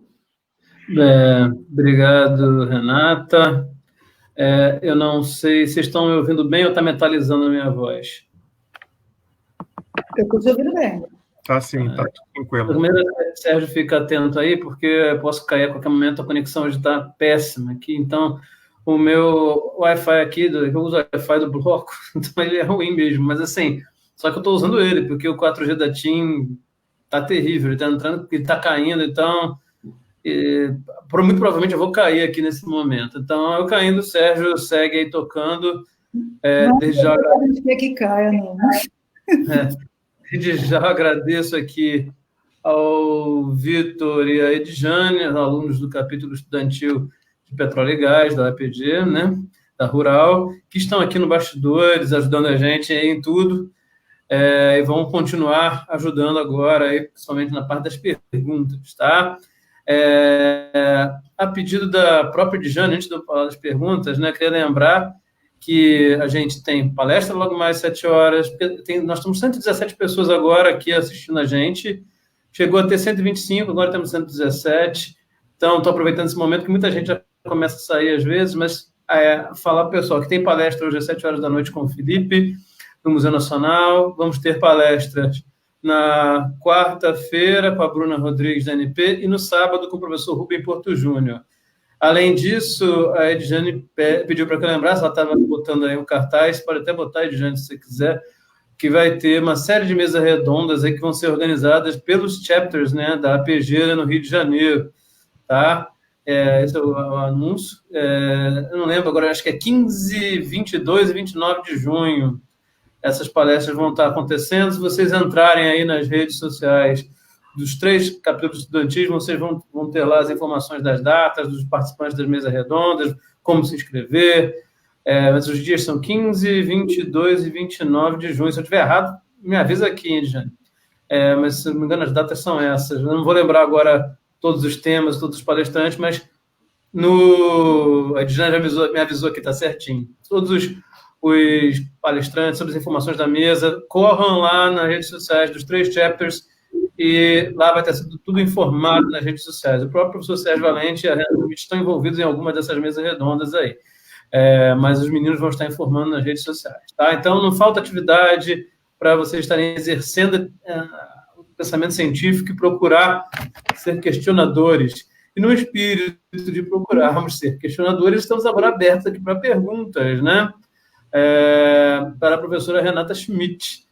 Obrigado, Renata. Eu não sei se estão me ouvindo bem ou está metalizando a minha voz. Eu estou te ouvindo bem. Tá sim, tá tranquilo. Primeiro, Sérgio, fica atento aí, porque eu posso cair a qualquer momento, a conexão hoje está péssima aqui, então o meu Wi-Fi aqui, eu uso o Wi-Fi do bloco, então ele é ruim mesmo, mas assim, só que eu estou usando ele, porque o 4G da TIM está terrível, ele está entrando, ele está caindo, então muito provavelmente eu vou cair aqui nesse momento. Então, eu caindo, o Sérgio segue aí tocando. Desde já que caia, não. Desde já agradeço aqui ao Vitor e a Edjane, alunos do capítulo estudantil de Petróleo e Gás, da APG, né, da Rural, que estão aqui no bastidores, ajudando a gente em tudo, e vão continuar ajudando agora, aí, principalmente na parte das perguntas, tá? A pedido da própria Edjane, antes de eu falar das perguntas, né, queria lembrar que a gente tem palestra logo mais às 7 horas, nós temos 117 pessoas agora aqui assistindo a gente, chegou a ter 125, agora temos 117, então estou aproveitando esse momento que muita gente já começa a sair às vezes, mas falar, pessoal, que tem palestra hoje às 7 horas da noite com o Felipe, no Museu Nacional, vamos ter palestras na quarta-feira com a Bruna Rodrigues, da NP, e no sábado com o professor Rubem Porto Júnior. Além disso, a Edjane pediu para que eu lembrasse, ela estava botando aí um cartaz, pode até botar, Edjane, se você quiser, que vai ter uma série de mesas redondas aí que vão ser organizadas pelos chapters, né, da APG no Rio de Janeiro, tá? Esse é o anúncio. Eu não lembro agora, acho que é 15, 22 e 29 de junho. Essas palestras vão estar acontecendo. Se vocês entrarem aí nas redes sociais dos 3 capítulos estudantis, vocês vão ter lá as informações das datas, dos participantes das mesas redondas, como se inscrever. Mas os dias são 15, 22 e 29 de junho. Se eu estiver errado, me avisa aqui, Edjane. Mas, se não me engano, as datas são essas. Eu não vou lembrar agora todos os temas, todos os palestrantes, mas a Edjane me avisou que está certinho. Todos os palestrantes, sobre as informações da mesa, corram lá nas redes sociais dos 3 chapters e lá vai ter sido tudo informado nas redes sociais. O próprio professor Sérgio Valente e a Renata Schmidt estão envolvidos em alguma dessas mesas redondas aí. Mas os meninos vão estar informando nas redes sociais. Tá? Então, não falta atividade para vocês estarem exercendo o pensamento científico e procurar ser questionadores. E no espírito de procurarmos ser questionadores, estamos agora abertos aqui para perguntas, né? Para a professora Renata Schmidt.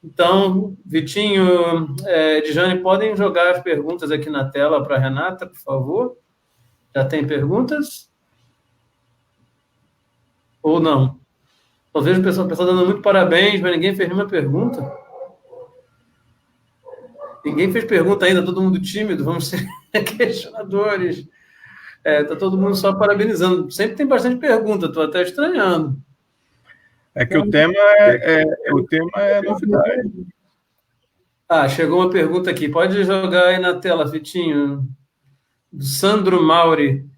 Então, Vitinho, Edjane, podem jogar as perguntas aqui na tela para a Renata, por favor? Já tem perguntas? Ou não? Eu vejo o pessoal dando muito parabéns, mas ninguém fez nenhuma pergunta. Ninguém fez pergunta ainda, todo mundo tímido, vamos ser questionadores. Está todo mundo só parabenizando. Sempre tem bastante pergunta, estou até estranhando. Que o tema é novidade. Chegou uma pergunta aqui. Pode jogar aí na tela, Vitinho. Do Sandro Mauri.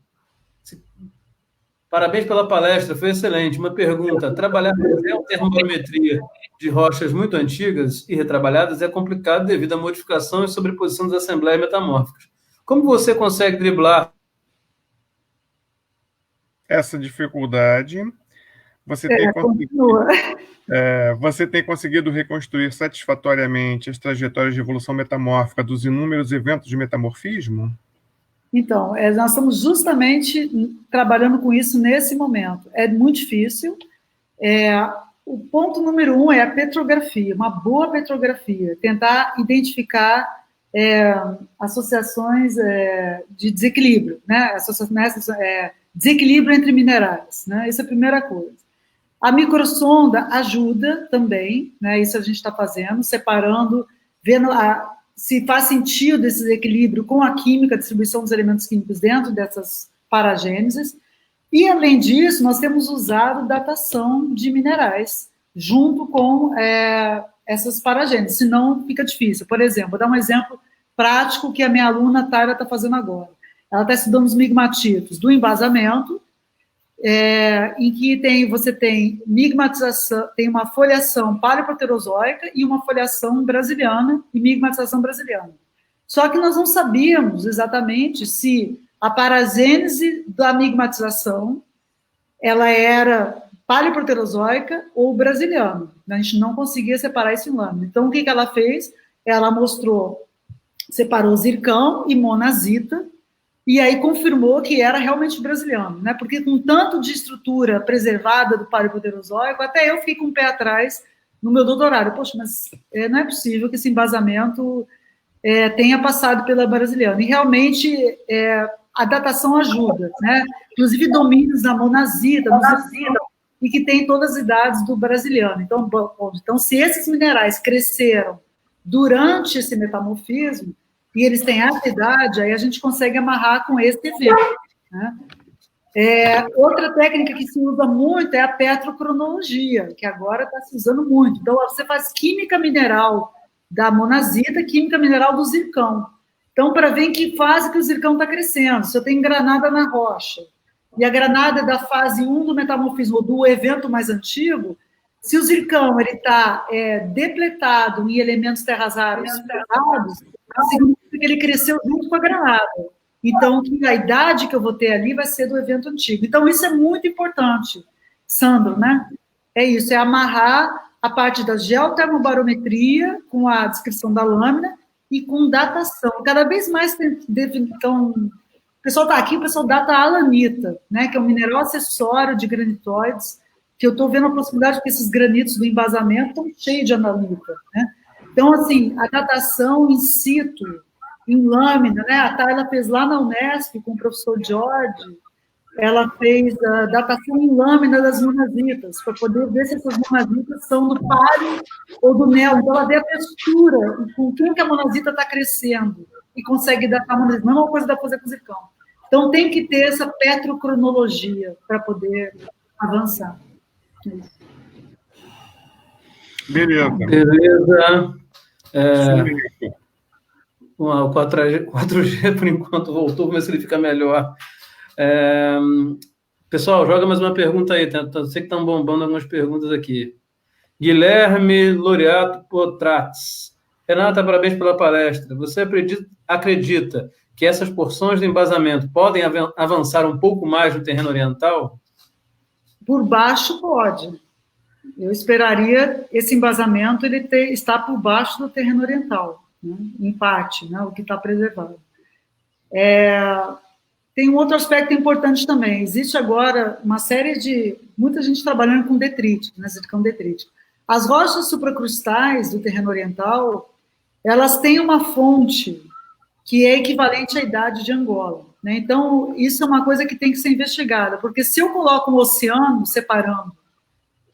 Parabéns pela palestra, foi excelente. Uma pergunta: trabalhar com termometria de rochas muito antigas e retrabalhadas é complicado devido à modificação e sobreposição das assembleias metamórficas. Como você consegue driblar essa dificuldade? Você tem conseguido reconstruir satisfatoriamente as trajetórias de evolução metamórfica dos inúmeros eventos de metamorfismo? Então, nós estamos justamente trabalhando com isso nesse momento. É muito difícil. O ponto número 1 é a petrografia, uma boa petrografia, tentar identificar associações de desequilíbrio, né? Desequilíbrio entre minerais, né? Essa é a primeira coisa. A microsonda ajuda também, né? Isso a gente está fazendo, separando, vendo se faz sentido esse desequilíbrio com a química, a distribuição dos elementos químicos dentro dessas paragêneses. E, além disso, nós temos usado datação de minerais junto com essas paragêneses, senão fica difícil. Por exemplo, vou dar um exemplo prático que a minha aluna Taira está fazendo agora. Ela está estudando os migmatitos do embasamento, em que você tem migmatização, tem uma foliação paleoproterozoica e uma foliação brasiliana e migmatização brasiliana. Só que nós não sabíamos exatamente se a paragênese da migmatização ela era paleoproterozoica ou brasiliana. A gente não conseguia separar isso em lâmina. Então, o que ela fez? Ela separou zircão e monazita, e aí confirmou que era realmente brasiliano, né? Porque com tanto de estrutura preservada do paleoproterozoico, até eu fiquei com o pé atrás no meu doutorado. Poxa, mas não é possível que esse embasamento tenha passado pela brasiliana. E realmente a datação ajuda, né? Inclusive domínios da monazita, e que tem todas as idades do brasiliano. Então, se esses minerais cresceram durante esse metamorfismo, e eles têm essa idade, aí a gente consegue amarrar com esse evento, né? Outra técnica que se usa muito é a petrocronologia, que agora está se usando muito. Então, você faz química mineral da monazita, química mineral do zircão. Então, para ver em que fase que o zircão está crescendo, se eu tenho granada na rocha, e a granada é da fase 1 do metamorfismo, do evento mais antigo, se o zircão está depletado em elementos terrazários pesados, significa que ele cresceu junto com a granada. Então, a idade que eu vou ter ali vai ser do evento antigo. Então, isso é muito importante, Sandro, né? É isso, é amarrar a parte da geotermobarometria com a descrição da lâmina e com datação. Cada vez mais então, o pessoal está aqui, o pessoal data a alanita, né? Que é um mineral acessório de granitóides, que eu estou vendo a proximidade que esses granitos do embasamento estão cheios de alanita, né? Então, assim, a datação in situ em lâmina, né? A Tayla fez lá na Unesp com o professor George, ela fez a datação em lâmina das monazitas, para poder ver se essas monazitas são do pálio ou do neo. Então, ela vê a textura, e com quem que a monazita está crescendo, e consegue datar a monazita. Não é uma coisa da fazer com o zircão. Então, tem que ter essa petrocronologia para poder avançar. Beleza. Beleza. O 4G, por enquanto, voltou, vamos ver se ele fica melhor. Pessoal, joga mais uma pergunta aí. Sei que estão bombando algumas perguntas aqui. Guilherme Loreato Potrates. Renata, parabéns pela palestra. Você acredita que essas porções de embasamento podem avançar um pouco mais no terreno oriental? Por baixo, pode. Eu esperaria esse embasamento estar por baixo do terreno oriental, né? Em parte, né? O que está preservado. Tem um outro aspecto importante também. Existe agora uma série de... Muita gente trabalhando com detrítico, né? Zircão detrítico. As rochas supracrustais do terreno oriental, elas têm uma fonte que é equivalente à idade de Angola, né? Então, isso é uma coisa que tem que ser investigada, porque se eu coloco um oceano separando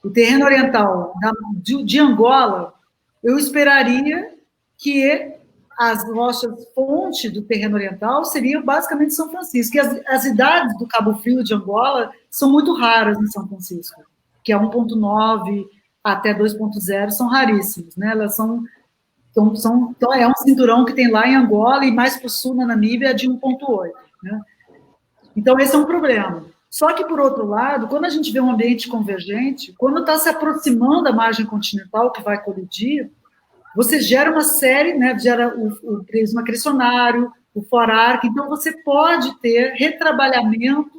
o terreno oriental de Angola, eu esperaria que as rochas fonte do terreno oriental seriam basicamente São Francisco, e as idades do Cabo Frio de Angola são muito raras em São Francisco, que é 1.9 até 2.0, são raríssimos, né? Elas então, é um cinturão que tem lá em Angola e mais para o sul, na Namíbia, é de 1.8, né? Então, esse é um problema. Só que, por outro lado, quando a gente vê um ambiente convergente, quando está se aproximando da margem continental que vai colidir, você gera uma série, né, gera o prisma crescionário, o forarc, então você pode ter retrabalhamento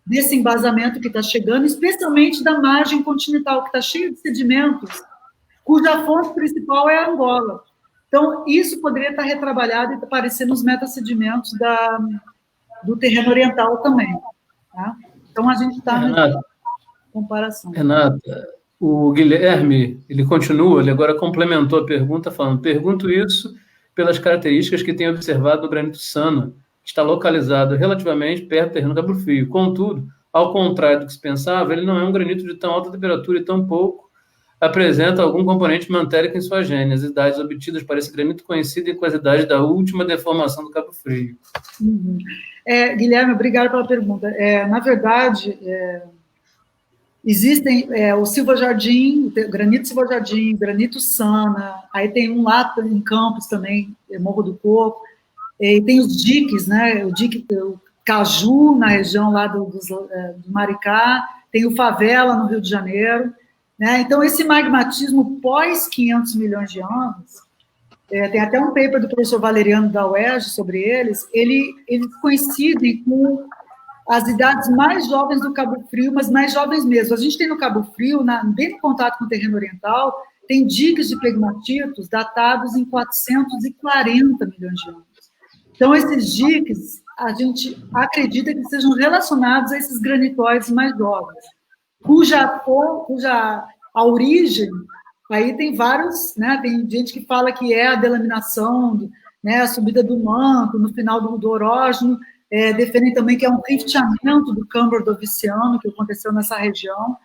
desse embasamento que está chegando, especialmente da margem continental, que está cheia de sedimentos, cuja fonte principal é a Angola. Então, isso poderia estar retrabalhado e aparecer nos metasedimentos do terreno oriental também. Tá? Então, a gente está nessa comparação. Renata, o Guilherme, ele continua, ele agora complementou a pergunta falando: pergunto isso pelas características que tenho observado no granito Sana, que está localizado relativamente perto do terreno Cabo Frio. Contudo, ao contrário do que se pensava, ele não é um granito de tão alta temperatura e tão pouco apresenta algum componente mantérico em sua gênese. As idades obtidas para esse granito coincidem com as idades da última deformação do Cabo Frio. Uhum. Guilherme, obrigado pela pergunta. Na verdade, existem o Silva Jardim, o granito Silva Jardim, o granito Sana, aí tem um lá em Campos também, Morro do Coco, e tem os diques, né? O Caju, na região lá do Maricá, tem o Favela, no Rio de Janeiro, né? Então, esse magmatismo pós 500 milhões de anos, tem até um paper do professor Valeriano da UERJ sobre eles coincidem com as idades mais jovens do Cabo Frio, mas mais jovens mesmo. A gente tem no Cabo Frio, bem no contato com o terreno oriental, tem diques de pegmatitos datados em 440 milhões de anos. Então, esses diques, a gente acredita que sejam relacionados a esses granitóides mais jovens, cuja a origem, aí tem vários, né, tem gente que fala que é a delaminação, né, a subida do manto no final do orógeno, defendem também que é um rifteamento do câmbio ordoviciano que aconteceu nessa região,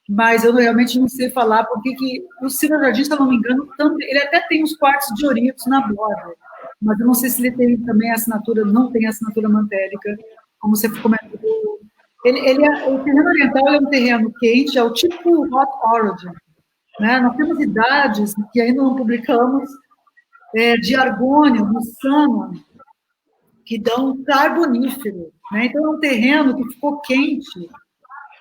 mas eu realmente não sei falar porque que o Silva Jardim, se eu não me engano, ele até tem os quartos de ouritos na borda, mas eu não sei se ele tem também assinatura, não tem assinatura mantérica, como você comentou. O terreno oriental é um terreno quente, é o tipo hot origin, né? Nós temos idades que ainda não publicamos de argônio, no Sana, que dão carbonífero, né? Então, é um terreno que ficou quente,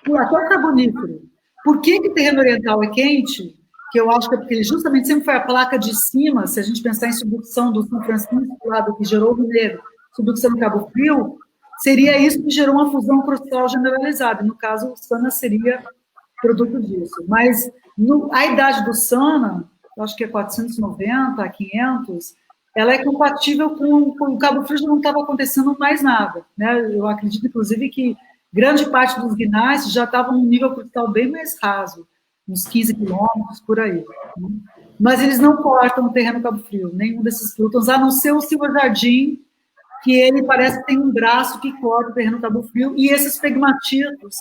até o carbonífero. Por que o terreno oriental é quente? Que eu acho que é porque ele justamente sempre foi a placa de cima, se a gente pensar em subdução do São Francisco, lá do que gerou o Mineiro, subdução do Cabo Frio, seria isso que gerou uma fusão crustal generalizada. No caso, o Sana seria produto disso. Mas a idade do Sana, eu acho que é 490 a 500, ela é compatível com o Cabo Frio, já não estava acontecendo mais nada, né? Eu acredito, inclusive, que grande parte dos guinais já estavam num nível crustal bem mais raso, uns 15 quilômetros, por aí. mas eles não cortam o terreno Cabo Frio, nenhum desses plútons, a não ser o Silva Jardim, que ele parece que tem um braço que corta o terreno Cabo Frio, e esses pegmatitos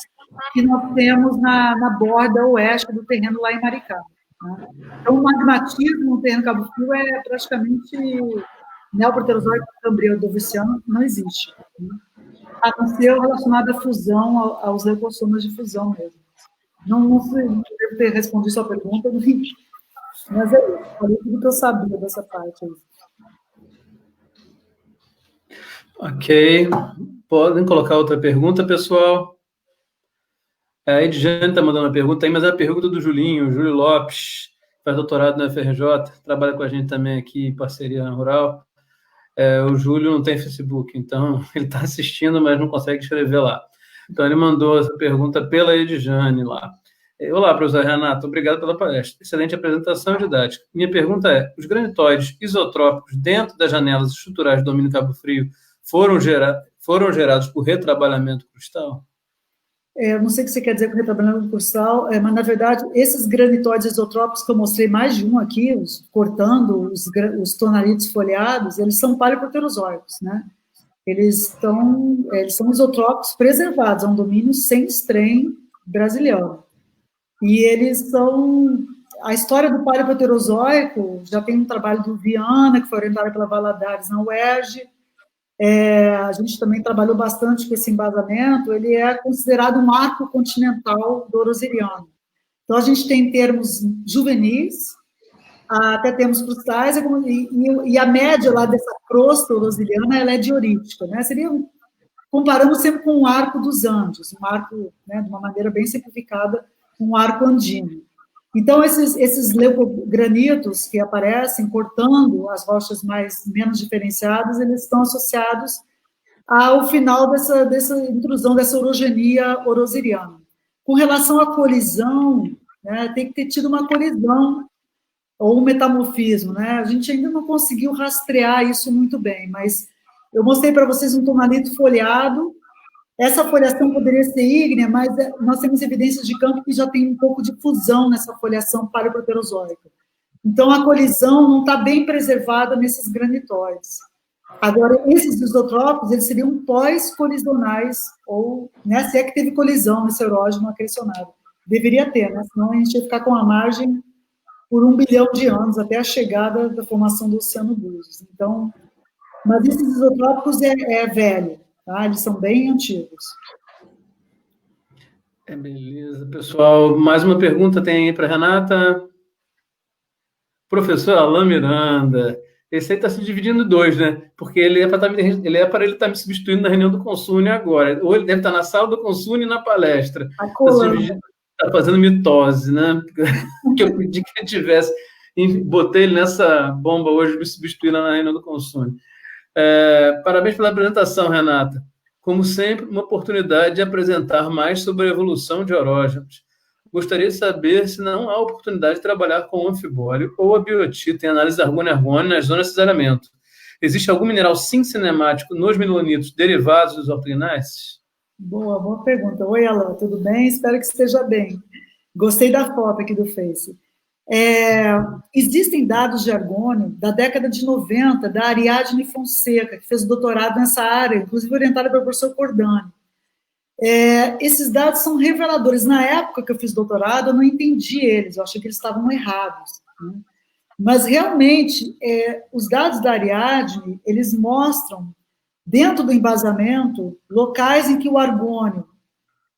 que nós temos na borda oeste do terreno lá em Maricá. Né? Então, o magmatismo no terreno Cabo Frio é praticamente neoproterozoico cambriano-doviciano, não existe. Né? A não ser relacionado à fusão, aos leucossomas de fusão mesmo. Não devo ter respondido sua pergunta, mas é isso. Falei tudo que eu sabia dessa parte aí. Ok. Podem colocar outra pergunta, pessoal. A Edjane está mandando uma pergunta aí, mas é a pergunta do Julinho, Júlio Lopes, faz doutorado na FRJ, trabalha com a gente também aqui em parceria rural. O Júlio não tem Facebook, então ele está assistindo, mas não consegue escrever lá. Então ele mandou essa pergunta pela Edjane lá. Olá, professor Renato, obrigado pela palestra. Excelente apresentação e didática. Minha pergunta é, os granitoides isotrópicos dentro das janelas estruturais do domínio Cabo Frio foram gerados por retrabalhamento crustal? Eu não sei o que você quer dizer com retrabalhamento crustal, mas, na verdade, esses granitoides isotrópicos que eu mostrei mais de um aqui, cortando os tonalitos folhados, eles são paleoproterozoicos, né? Eles são isotrópicos preservados, é um domínio sem estrém brasiliano. E eles são... A história do paleoproterozoico, já tem um trabalho do Viana, que foi orientado pela Valadares na UERJ, a gente também trabalhou bastante com esse embasamento, ele é considerado um arco continental do orosiriano. Então, a gente tem termos juvenis, até termos crustais, e a média lá dessa crosta orosiriana, ela é diorítica, né? Comparamos sempre com o arco dos Andes, um arco, né, de uma maneira bem simplificada, um arco andino. Então, esses leucogranitos que aparecem cortando as rochas menos diferenciadas, eles estão associados ao final dessa intrusão, dessa orogenia orosiriana. Com relação à colisão, né, tem que ter tido uma colisão ou um metamorfismo. Né? A gente ainda não conseguiu rastrear isso muito bem, mas eu mostrei para vocês um tonalito folhado. Essa foliação poderia ser ígnea, mas nós temos evidências de campo que já tem um pouco de fusão nessa foliação paleoproterozoica. Então, a colisão não está bem preservada nesses granitóides. Agora, esses isotrópicos, eles seriam pós-colisionais, ou, né, se é que teve colisão nesse erógeno acrecionado. Deveria ter, né? Senão a gente ia ficar com a margem por 1 bilhão de anos, até a chegada da formação do Oceano Búzios. Então, mas esses isotrópicos é velho. Tá? Eles são bem antigos. Beleza, pessoal. Mais uma pergunta tem aí para a Renata. Professor Alain Miranda. Esse aí está se dividindo em dois, né? Porque ele é para ele estar me substituindo na reunião do Consune agora. Ou ele deve estar na sala do Consune e na palestra. Está fazendo mitose, né? Que eu pedi que ele tivesse. Botei ele nessa bomba hoje, me substituir lá na reunião do Consune. Parabéns pela apresentação, Renata. Como sempre, uma oportunidade de apresentar mais sobre a evolução de orógenos. Gostaria de saber se não há oportunidade de trabalhar com o anfibólio ou a biotita em análise de argônio-argônio nas zonas de cisalhamento. Existe algum mineral cinemático nos milonitos derivados dos ortognáceos? Boa pergunta. Oi, Alain, tudo bem? Espero que esteja bem. Gostei da foto aqui do Face. Existem dados de argônio da década de 90, da Ariadne Fonseca, que fez doutorado nessa área, inclusive orientada pelo professor Cordani. Esses dados são reveladores. Na época que eu fiz doutorado, eu não entendi eles, eu achei que eles estavam errados. Né? Mas, realmente, os dados da Ariadne, eles mostram, dentro do embasamento, locais em que o argônio,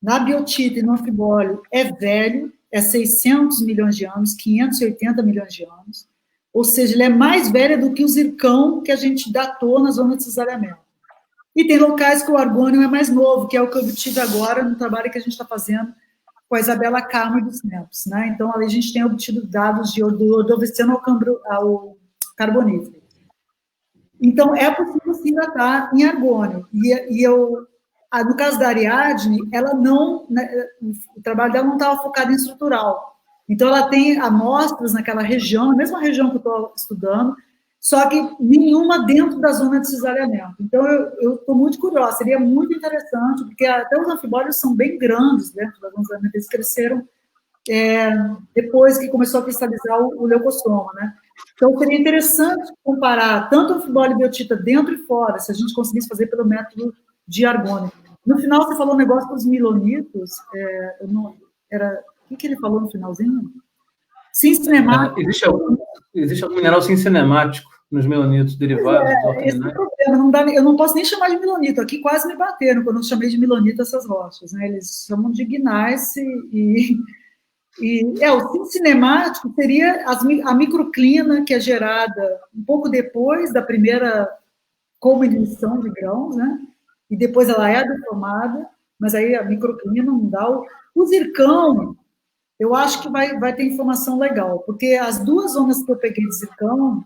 na biotita e no anfibólio, é velho, é 600 milhões de anos, 580 milhões de anos, ou seja, ele é mais velho do que o zircão que a gente datou na zona de cisalhamento. E tem locais que o argônio é mais novo, que é o que eu obtive agora no trabalho que a gente está fazendo com a Isabela Carmo e dos Campos. Né? Então, ali a gente tem obtido dados do Ordoviciano ao Carbonífero. Então, é possível sim datar em argônio. No caso da Ariadne, ela não, né, o trabalho dela não estava focado em estrutural. Então, ela tem amostras naquela região, na mesma região que eu estou estudando, só que nenhuma dentro da zona de cisalhamento. Então, eu estou muito curiosa, seria muito interessante, porque até os anfibólios são bem grandes dentro da zona de cisalhamento, eles cresceram depois que começou a cristalizar o leucossoma, né? Então, seria interessante comparar tanto a fibolibiotita dentro e fora, se a gente conseguisse fazer pelo método de Argoni. No final, você falou um negócio dos milonitos, o que ele falou no finalzinho? Sim, cinemático. Existe algum mineral sim cinemático nos melonitos derivados dos ortominerais? Eu não posso nem chamar de milonito. Aqui quase me bateram quando eu chamei de milonito essas rochas, né? Eles chamam de gneiss o sim cinemático seria a microclina que é gerada um pouco depois da primeira cominição de grãos, né? E depois ela é deformada, mas aí a microclina não dá. O zircão, eu acho que vai ter informação legal, porque as duas zonas que eu peguei de zircão,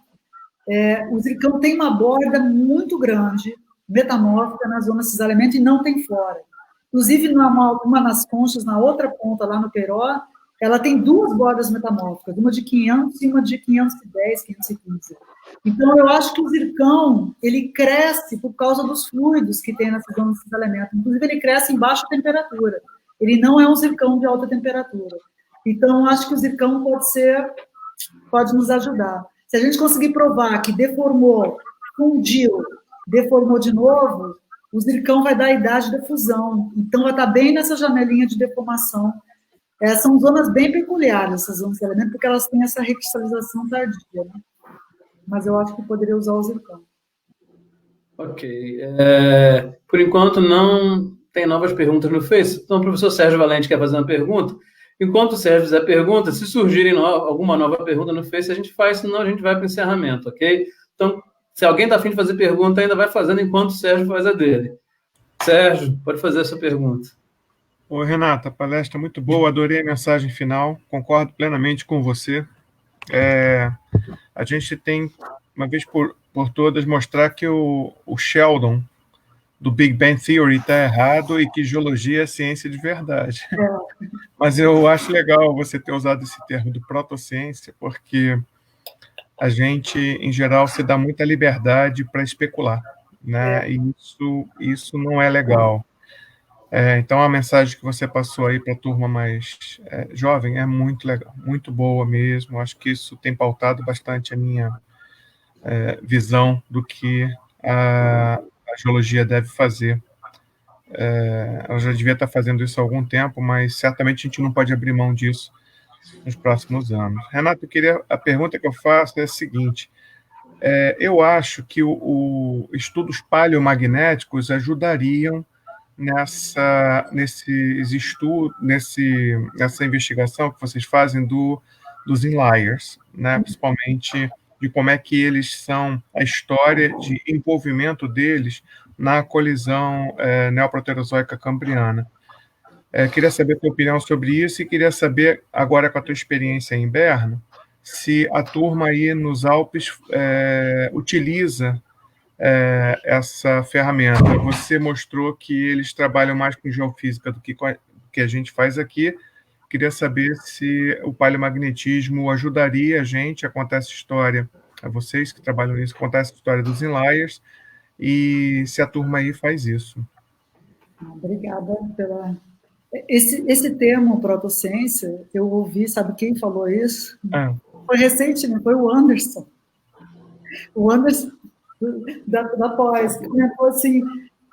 o zircão tem uma borda muito grande, metamórfica na zona cisalhamento e não tem fora. Inclusive, uma nas conchas, na outra ponta, lá no Peró, ela tem duas bordas metamórficas, uma de 500 e uma de 510, 515. Então, eu acho que o zircão, ele cresce por causa dos fluidos que tem nessa zona de cisalhamento. Inclusive, ele cresce em baixa temperatura. Ele não é um zircão de alta temperatura. Então, eu acho que o zircão pode nos ajudar. Se a gente conseguir provar que deformou, fundiu, deformou de novo, o zircão vai dar a idade da fusão. Então, vai estar bem nessa janelinha de deformação. São zonas bem peculiares, essas zonas de elemento, porque elas têm essa recristalização tardia, né? Mas eu acho que poderia usar o zircão. Ok. Por enquanto, não tem novas perguntas no Face. Então, o professor Sérgio Valente quer fazer uma pergunta. Enquanto o Sérgio fizer a pergunta, se surgirem alguma nova pergunta no Face, a gente faz, senão a gente vai para o encerramento, ok? Então, se alguém está a fim de fazer pergunta, ainda vai fazendo enquanto o Sérgio faz a dele. Sérgio, pode fazer a sua pergunta. Oi, Renata, palestra muito boa, adorei a mensagem final, concordo plenamente com você. A gente tem, uma vez por todas, mostrar que o Sheldon, do Big Bang Theory, está errado e que geologia é ciência de verdade. Mas eu acho legal você ter usado esse termo de protociência, porque a gente, em geral, se dá muita liberdade para especular, né? E isso não é legal. Então, a mensagem que você passou aí para a turma mais jovem é muito legal, muito boa mesmo. Acho que isso tem pautado bastante a minha visão do que a geologia deve fazer. Ela já devia estar fazendo isso há algum tempo, mas certamente a gente não pode abrir mão disso nos próximos anos. Renato, a pergunta que eu faço é a seguinte: eu acho que estudos paleomagnéticos ajudariam nessa investigação que vocês fazem dos inliers, né? Principalmente de como é que eles são, a história de envolvimento deles na colisão neoproterozoica cambriana. Queria saber a tua opinião sobre isso e queria saber, agora com a tua experiência em Berna, se a turma aí nos Alpes utiliza essa ferramenta. Você mostrou que eles trabalham mais com geofísica do que a gente faz aqui. Queria saber se o paleomagnetismo ajudaria a gente a contar essa história, a vocês que trabalham nisso, contar essa história dos inliers, e se a turma aí faz isso. Obrigada pela... Esse termo protociência, eu ouvi, sabe quem falou isso? Foi recentemente, foi o Anderson. O Anderson da pós, que comentou assim,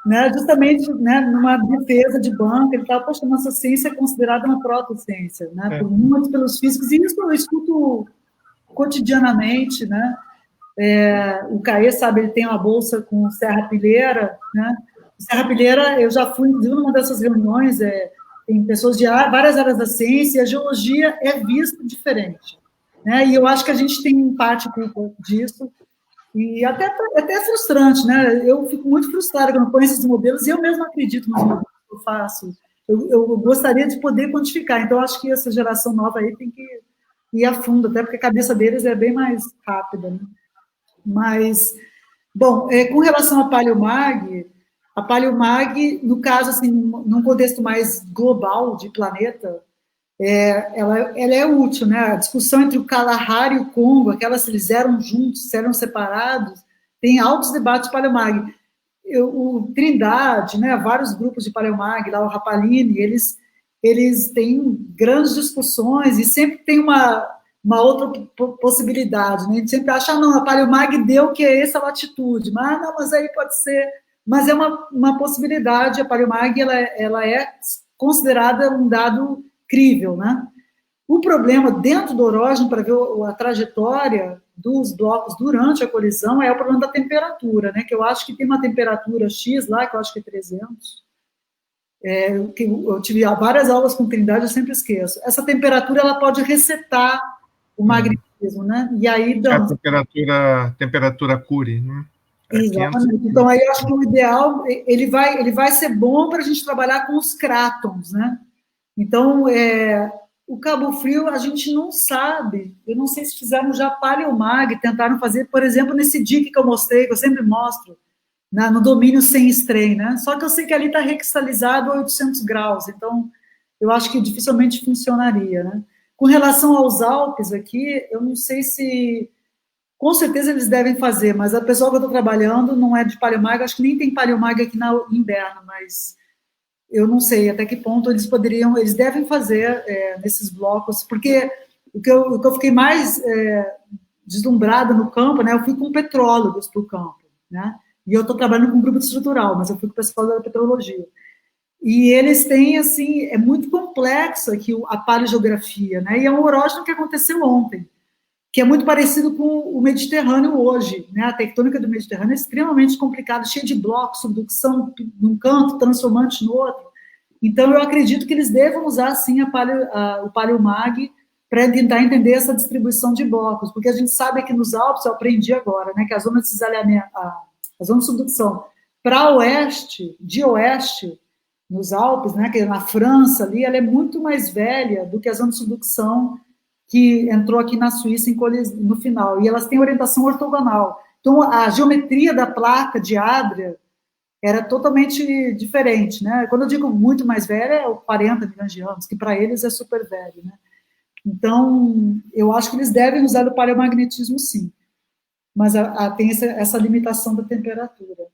né, justamente, né, numa defesa de banca, ele estava, poxa, nossa ciência é considerada uma protociência, né, por muitos, pelos físicos, e isso eu escuto cotidianamente, né, o Caê, sabe, ele tem uma bolsa com Serra Pilheira, né, Serra Pilheira, eu já fui, inclusive, numa dessas reuniões, tem pessoas de várias áreas da ciência, e a geologia é vista diferente, né, e eu acho que a gente tem parte culpa disso, e até é frustrante, né? Eu fico muito frustrada quando eu ponho esses modelos e eu mesma acredito nos modelos que eu faço. Eu gostaria de poder quantificar, então acho que essa geração nova aí tem que ir a fundo, até porque a cabeça deles é bem mais rápida, né? Mas, bom, com relação à Paleomag, no caso, assim, num contexto mais global de planeta, ela é útil, né? A discussão entre o Kalahari e o Congo, aquelas se eles eram juntos, se eram separados, tem altos debates Paleomag. O Trindade, né? Vários grupos de Paleomag, lá o Rapalini, eles eles têm grandes discussões e sempre tem uma outra possibilidade, né? A gente sempre acha, não, a Paleomag deu que é essa latitude, mas não, mas aí pode ser, mas é uma possibilidade, a Paleomag, ela é considerada um dado crível, né? O problema dentro do orógeno, para ver a trajetória dos blocos durante a colisão, é o problema da temperatura, né? Que eu acho que tem uma temperatura X lá, que eu acho que é 300. Eu tive várias aulas com Trindade, eu sempre esqueço. Essa temperatura, ela pode resetar o magnetismo, né? E aí dança. A temperatura Curie, né? Exatamente. Então, aí eu acho que o ideal, ele vai ser bom para a gente trabalhar com os crátons, né? Então, o Cabo Frio, a gente não sabe, eu não sei se fizeram já Paleomag, tentaram fazer, por exemplo, nesse dique que eu mostrei, que eu sempre mostro, no domínio sem strain, né? Só que eu sei que ali está recristalizado a 800 graus, então eu acho que dificilmente funcionaria, né? Com relação aos Alpes aqui, eu não sei se... Com certeza eles devem fazer, mas a pessoa que eu estou trabalhando não é de Paleomag, acho que nem tem Paleomag aqui no inverno, mas eu não sei até que ponto eles devem fazer nesses blocos, porque o que eu fiquei mais deslumbrada no campo, né, eu fui com petrólogos para o campo, né, e eu estou trabalhando com um grupo estrutural, mas eu fui com o pessoal da petrologia. E eles têm, assim, é muito complexo aqui a paleogeografia, né? E é um orógeno que aconteceu ontem, que é muito parecido com o Mediterrâneo hoje, né? A tectônica do Mediterrâneo é extremamente complicada, cheia de blocos, subducção num canto, transformante no outro. Então, eu acredito que eles devam usar, sim, o Paleomag para tentar entender essa distribuição de blocos, porque a gente sabe que nos Alpes, eu aprendi agora, né, que a zona de cisalhamento, a zona de subdução para oeste, de oeste, nos Alpes, né, que é na França ali, ela é muito mais velha do que a zona de subdução que entrou aqui na Suíça no final, e elas têm orientação ortogonal. Então, a geometria da placa de Adria era totalmente diferente, né? Quando eu digo muito mais velha, é 40 milhões de anos, que para eles é super velho, né? Então, eu acho que eles devem usar o paleomagnetismo, sim, mas tem essa limitação da temperatura.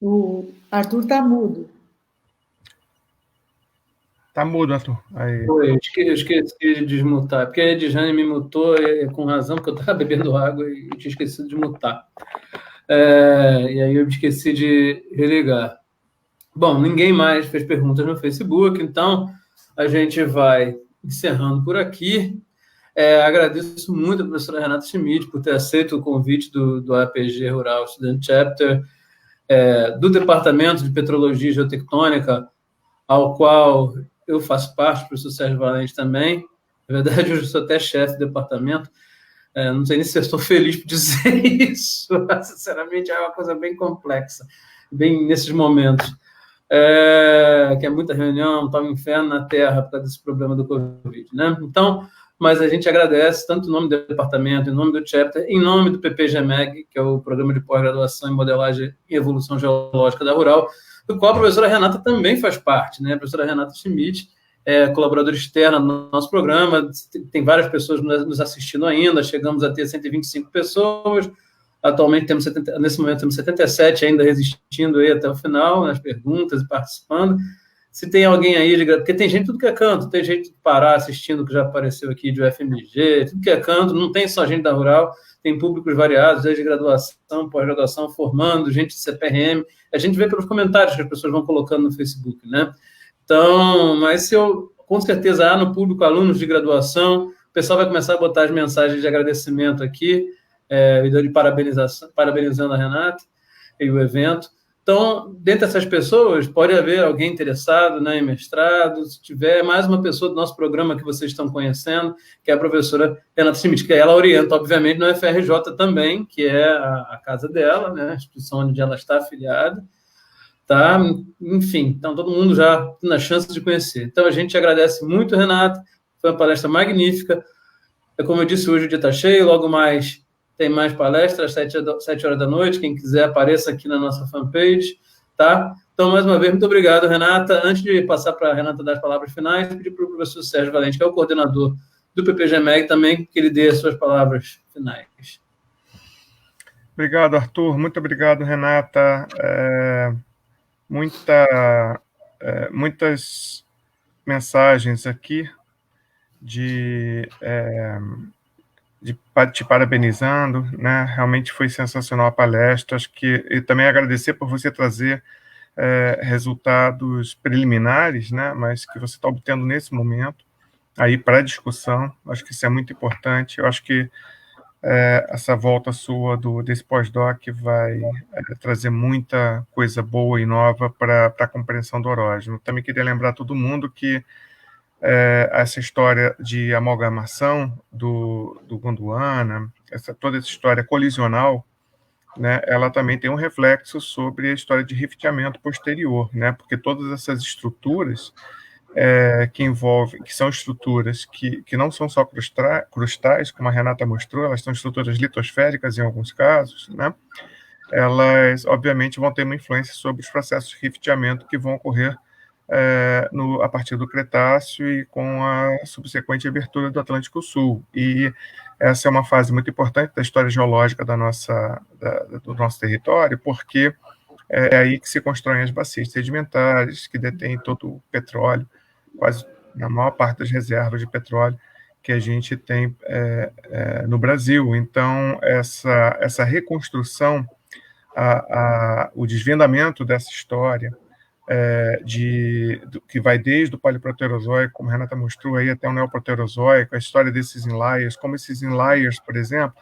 O Arthur está mudo. Está mudo, Arthur. Aí. Eu esqueci de desmutar, porque a Edjane me mutou com razão, porque eu estava bebendo água e tinha esquecido de mutar. E aí eu esqueci de religar. Bom, ninguém mais fez perguntas no Facebook, então a gente vai encerrando por aqui. Agradeço muito a professora Renata Schmidt por ter aceito o convite do APG Rural Student Chapter, do Departamento de Petrologia e Geotectônica, ao qual eu faço parte, o professor Sérgio Valente também. Na verdade, eu sou até chefe do departamento. Não sei nem se eu estou feliz por dizer isso. Sinceramente, é uma coisa bem complexa, bem nesses momentos. Que é muita reunião, está um inferno na Terra por causa desse problema do Covid, né? Então, mas a gente agradece tanto em nome do departamento, em nome do chapter, em nome do PPGMEG, que é o Programa de Pós-Graduação em Modelagem e Evolução Geológica da Rural, do qual a professora Renata também faz parte, né? A professora Renata Schmidt é colaboradora externa do nosso programa, tem várias pessoas nos assistindo ainda, chegamos a ter 125 pessoas, atualmente nesse momento temos 77 ainda resistindo aí até o final, nas perguntas e participando. Se tem alguém aí, porque tem gente tudo que é canto, tem gente de Pará assistindo, que já apareceu aqui, de UFMG, tudo que é canto, não tem só gente da Rural, tem públicos variados, desde graduação, pós-graduação, formando, gente de CPRM, a gente vê pelos comentários que as pessoas vão colocando no Facebook, né? Então, mas com certeza há no público alunos de graduação, o pessoal vai começar a botar as mensagens de agradecimento aqui, de parabenizando a Renata e o evento. Então, dentre essas pessoas, pode haver alguém interessado, né, em mestrado, se tiver mais uma pessoa do nosso programa que vocês estão conhecendo, que é a professora Renata Schmidt, que ela orienta, obviamente, no FRJ também, que é a casa dela, né, a instituição onde ela está afiliada, tá? Enfim, então todo mundo já tem a chance de conhecer. Então, a gente agradece muito, Renata, foi uma palestra magnífica, como eu disse, hoje o dia está cheio, logo mais tem mais palestras, às 7 horas da noite. Quem quiser, apareça aqui na nossa fanpage, tá? Então, mais uma vez, muito obrigado, Renata. Antes de passar para a Renata dar as palavras finais, pedir para o professor Sérgio Valente, que é o coordenador do PPGMEG, também que ele dê as suas palavras finais. Obrigado, Arthur. Muito obrigado, Renata. Muitas mensagens aqui te parabenizando, né? Realmente foi sensacional a palestra. Acho que e também agradecer por você trazer resultados preliminares, né? Mas que você está obtendo nesse momento aí para discussão. Acho que isso é muito importante. Eu acho que essa volta sua desse pós-doc vai trazer muita coisa boa e nova para a compreensão do orógeno. Também queria lembrar todo mundo que essa história de amalgamação do Gondwana, toda essa história colisional, né, ela também tem um reflexo sobre a história de rifteamento posterior, né, porque todas essas estruturas que são estruturas que não são só crustais, como a Renata mostrou, elas são estruturas litosféricas em alguns casos, né? Elas, obviamente, vão ter uma influência sobre os processos de rifteamento que vão ocorrer a partir do Cretáceo e com a subsequente abertura do Atlântico Sul. E essa é uma fase muito importante da história geológica do nosso território, porque é aí que se constroem as bacias sedimentares, que detêm todo o petróleo, quase na maior parte das reservas de petróleo que a gente tem no Brasil. Então, essa reconstrução, o desvendamento dessa história, que vai desde o Paleoproterozoico, como a Renata mostrou, aí, até o Neoproterozoico, a história desses inliers, como esses inliers, por exemplo,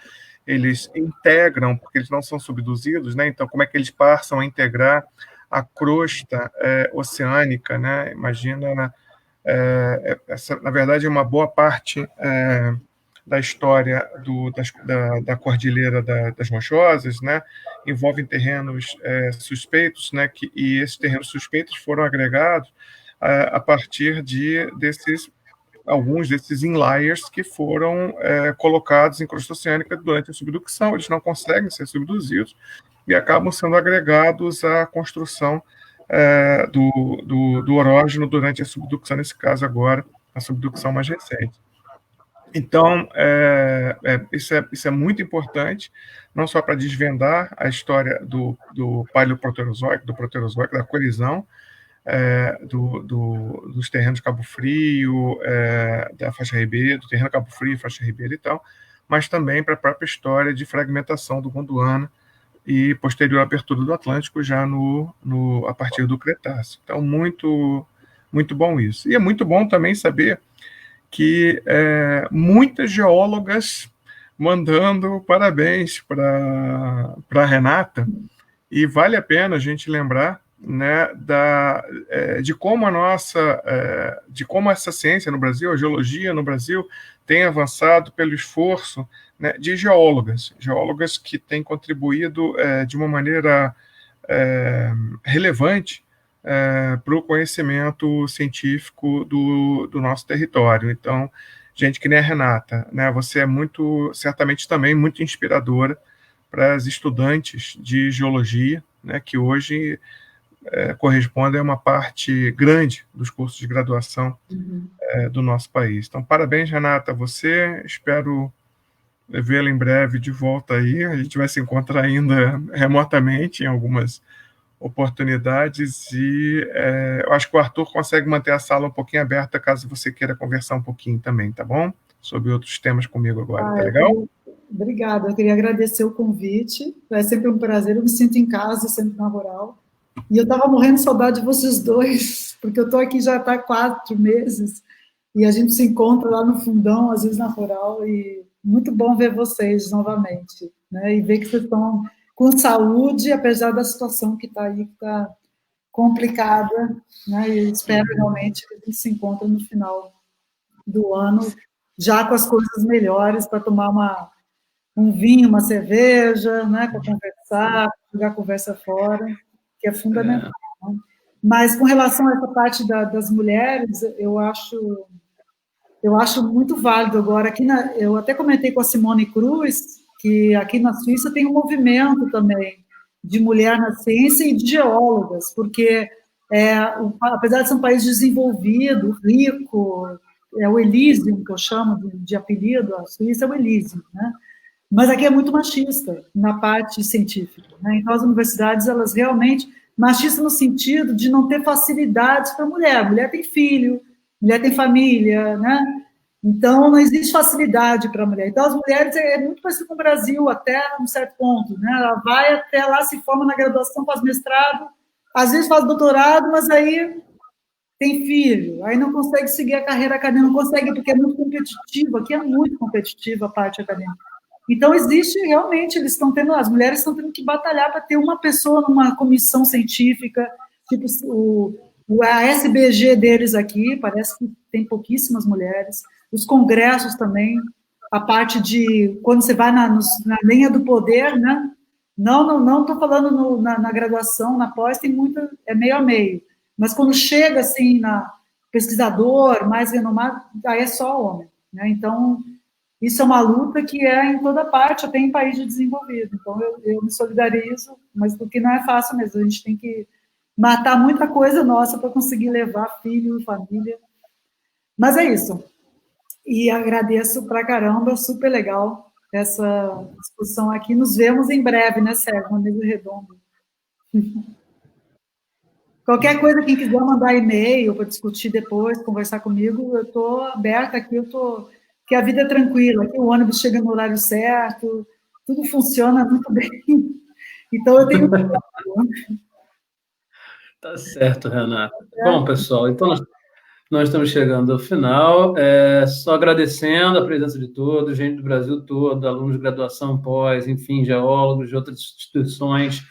eles integram, porque eles não são subduzidos, né? Então, como é que eles passam a integrar a crosta oceânica, né? Imagina, essa, na verdade, uma boa parte da história da Cordilheira das Rochosas, né? Envolvem terrenos suspeitos, né? E esses terrenos suspeitos foram agregados a partir alguns desses inliers que foram colocados em crosta oceânica durante a subducção. Eles não conseguem ser subduzidos e acabam sendo agregados à construção do orógeno durante a subducção, nesse caso agora, a subducção mais recente. Então, isso é muito importante, não só para desvendar a história do Paleoproterozoico, do Proterozoico, da colisão, dos terrenos Cabo Frio, da faixa ribeira, do terreno Cabo Frio, faixa ribeira e tal, mas também para a própria história de fragmentação do Gondwana e posterior abertura do Atlântico já a partir do Cretáceo. Então, muito, muito bom isso. E é muito bom também saber que muitas geólogas mandando parabéns para a Renata, e vale a pena a gente lembrar, né, de como de como essa ciência no Brasil, a geologia no Brasil, tem avançado pelo esforço, né, de geólogas que têm contribuído de uma maneira relevante para o conhecimento científico do nosso território. Então, gente que nem a Renata, né, você é certamente também muito inspiradora para as estudantes de geologia, né, que hoje correspondem a uma parte grande dos cursos de graduação do nosso país. Então, parabéns, Renata, a você. Espero vê-la em breve de volta aí. A gente vai se encontrar ainda remotamente em algumas oportunidades e eu acho que o Arthur consegue manter a sala um pouquinho aberta caso você queira conversar um pouquinho também, tá bom? Sobre outros temas comigo agora, tá legal? Obrigada, eu queria agradecer o convite, é sempre um prazer, eu me sinto em casa, sempre na Rural, e eu estava morrendo de saudade de vocês dois, porque eu estou aqui já há 4 meses, e a gente se encontra lá no fundão, às vezes na Rural, e muito bom ver vocês novamente, né, e ver que vocês estão com saúde, apesar da situação que está aí, que está complicada, né, e espero realmente que a gente se encontre no final do ano, já com as coisas melhores, para tomar um vinho, uma cerveja, né, para conversar, jogar a conversa fora, que é fundamental. Né? Mas com relação a essa parte das mulheres, eu acho muito válido agora. Eu até comentei com a Simone Cruz que aqui na Suíça tem um movimento também de mulher na ciência e de geólogas, porque apesar de ser um país desenvolvido, rico, é o Elysium que eu chamo de apelido, a Suíça é o Elysium, né? Mas aqui é muito machista na parte científica, né? Então, as universidades, elas realmente... Machista no sentido de não ter facilidades para a mulher. A mulher tem filho, mulher tem família, né? Então, não existe facilidade para a mulher. Então, as mulheres é muito parecido com o Brasil, até um certo ponto, né? Ela vai até lá, se forma na graduação, faz mestrado, às vezes faz doutorado, mas aí tem filho, aí não consegue seguir a carreira acadêmica, não consegue porque é muito competitivo, aqui é muito competitiva a parte acadêmica. Então, existe realmente, eles estão tendo, as mulheres estão tendo que batalhar para ter uma pessoa numa comissão científica, tipo a SBG deles aqui, parece que tem pouquíssimas mulheres, os congressos também, a parte de, quando você vai na linha do poder, né? Não estou falando na graduação, na pós, tem muita, é meio a meio, mas quando chega, assim, na pesquisador mais renomado, aí é só homem, né? Então, isso é uma luta que é em toda parte, até em país desenvolvido. Então, eu me solidarizo, mas porque não é fácil mesmo. A gente tem que matar muita coisa nossa para conseguir levar filho, família. Mas é isso. E agradeço pra caramba, super legal essa discussão aqui. Nos vemos em breve, né, Sérgio? Uma mesa redonda. Qualquer coisa, quem quiser mandar e-mail para discutir depois, conversar comigo, eu estou aberta aqui, que a vida é tranquila, aqui o ônibus chega no horário certo, tudo funciona muito bem. Então, eu tenho... Tá certo, Renata. Bom, pessoal, então nós estamos chegando ao final, só agradecendo a presença de todos, gente do Brasil todo, alunos de graduação, pós, enfim, geólogos de outras instituições.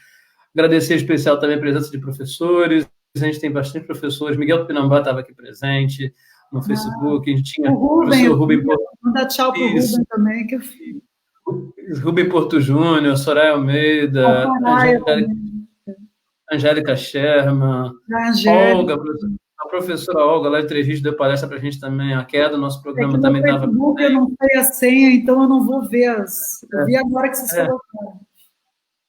Agradecer em especial também a presença de professores, a gente tem bastante professores, Miguel Tupinambá estava aqui presente no Facebook, a gente tinha o professor Rubem Porto... Mandar tchau para o Rubem também, que eu fiz. Rubem Porto Júnior, Soraya Almeida, Angélica Sherman, Olga, a professora Olga, lá de Três Rios, deu palestra para a gente também, a queda do nosso programa também estava... Eu não sei a senha, então eu não vou ver Eu vi agora que vocês colocaram.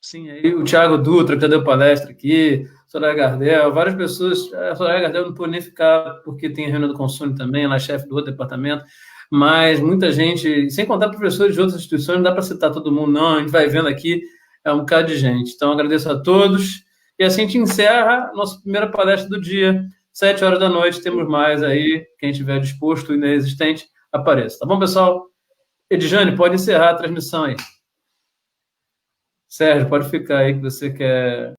Sim, aí o Thiago Dutra, que já deu palestra aqui, Soraya Gardel, várias pessoas. A Soraya Gardel não pôde nem ficar, porque tem reunião do Consune também, ela é chefe do outro departamento, mas muita gente, sem contar professores de outras instituições, não dá para citar todo mundo, não, a gente vai vendo aqui, é um bocado de gente. Então, agradeço a todos, e assim a gente encerra a nossa primeira palestra do dia, 7 horas da noite, temos mais aí, quem estiver disposto e inexistente, apareça. Tá bom, pessoal? Edjane, pode encerrar a transmissão aí. Sérgio, pode ficar aí que você quer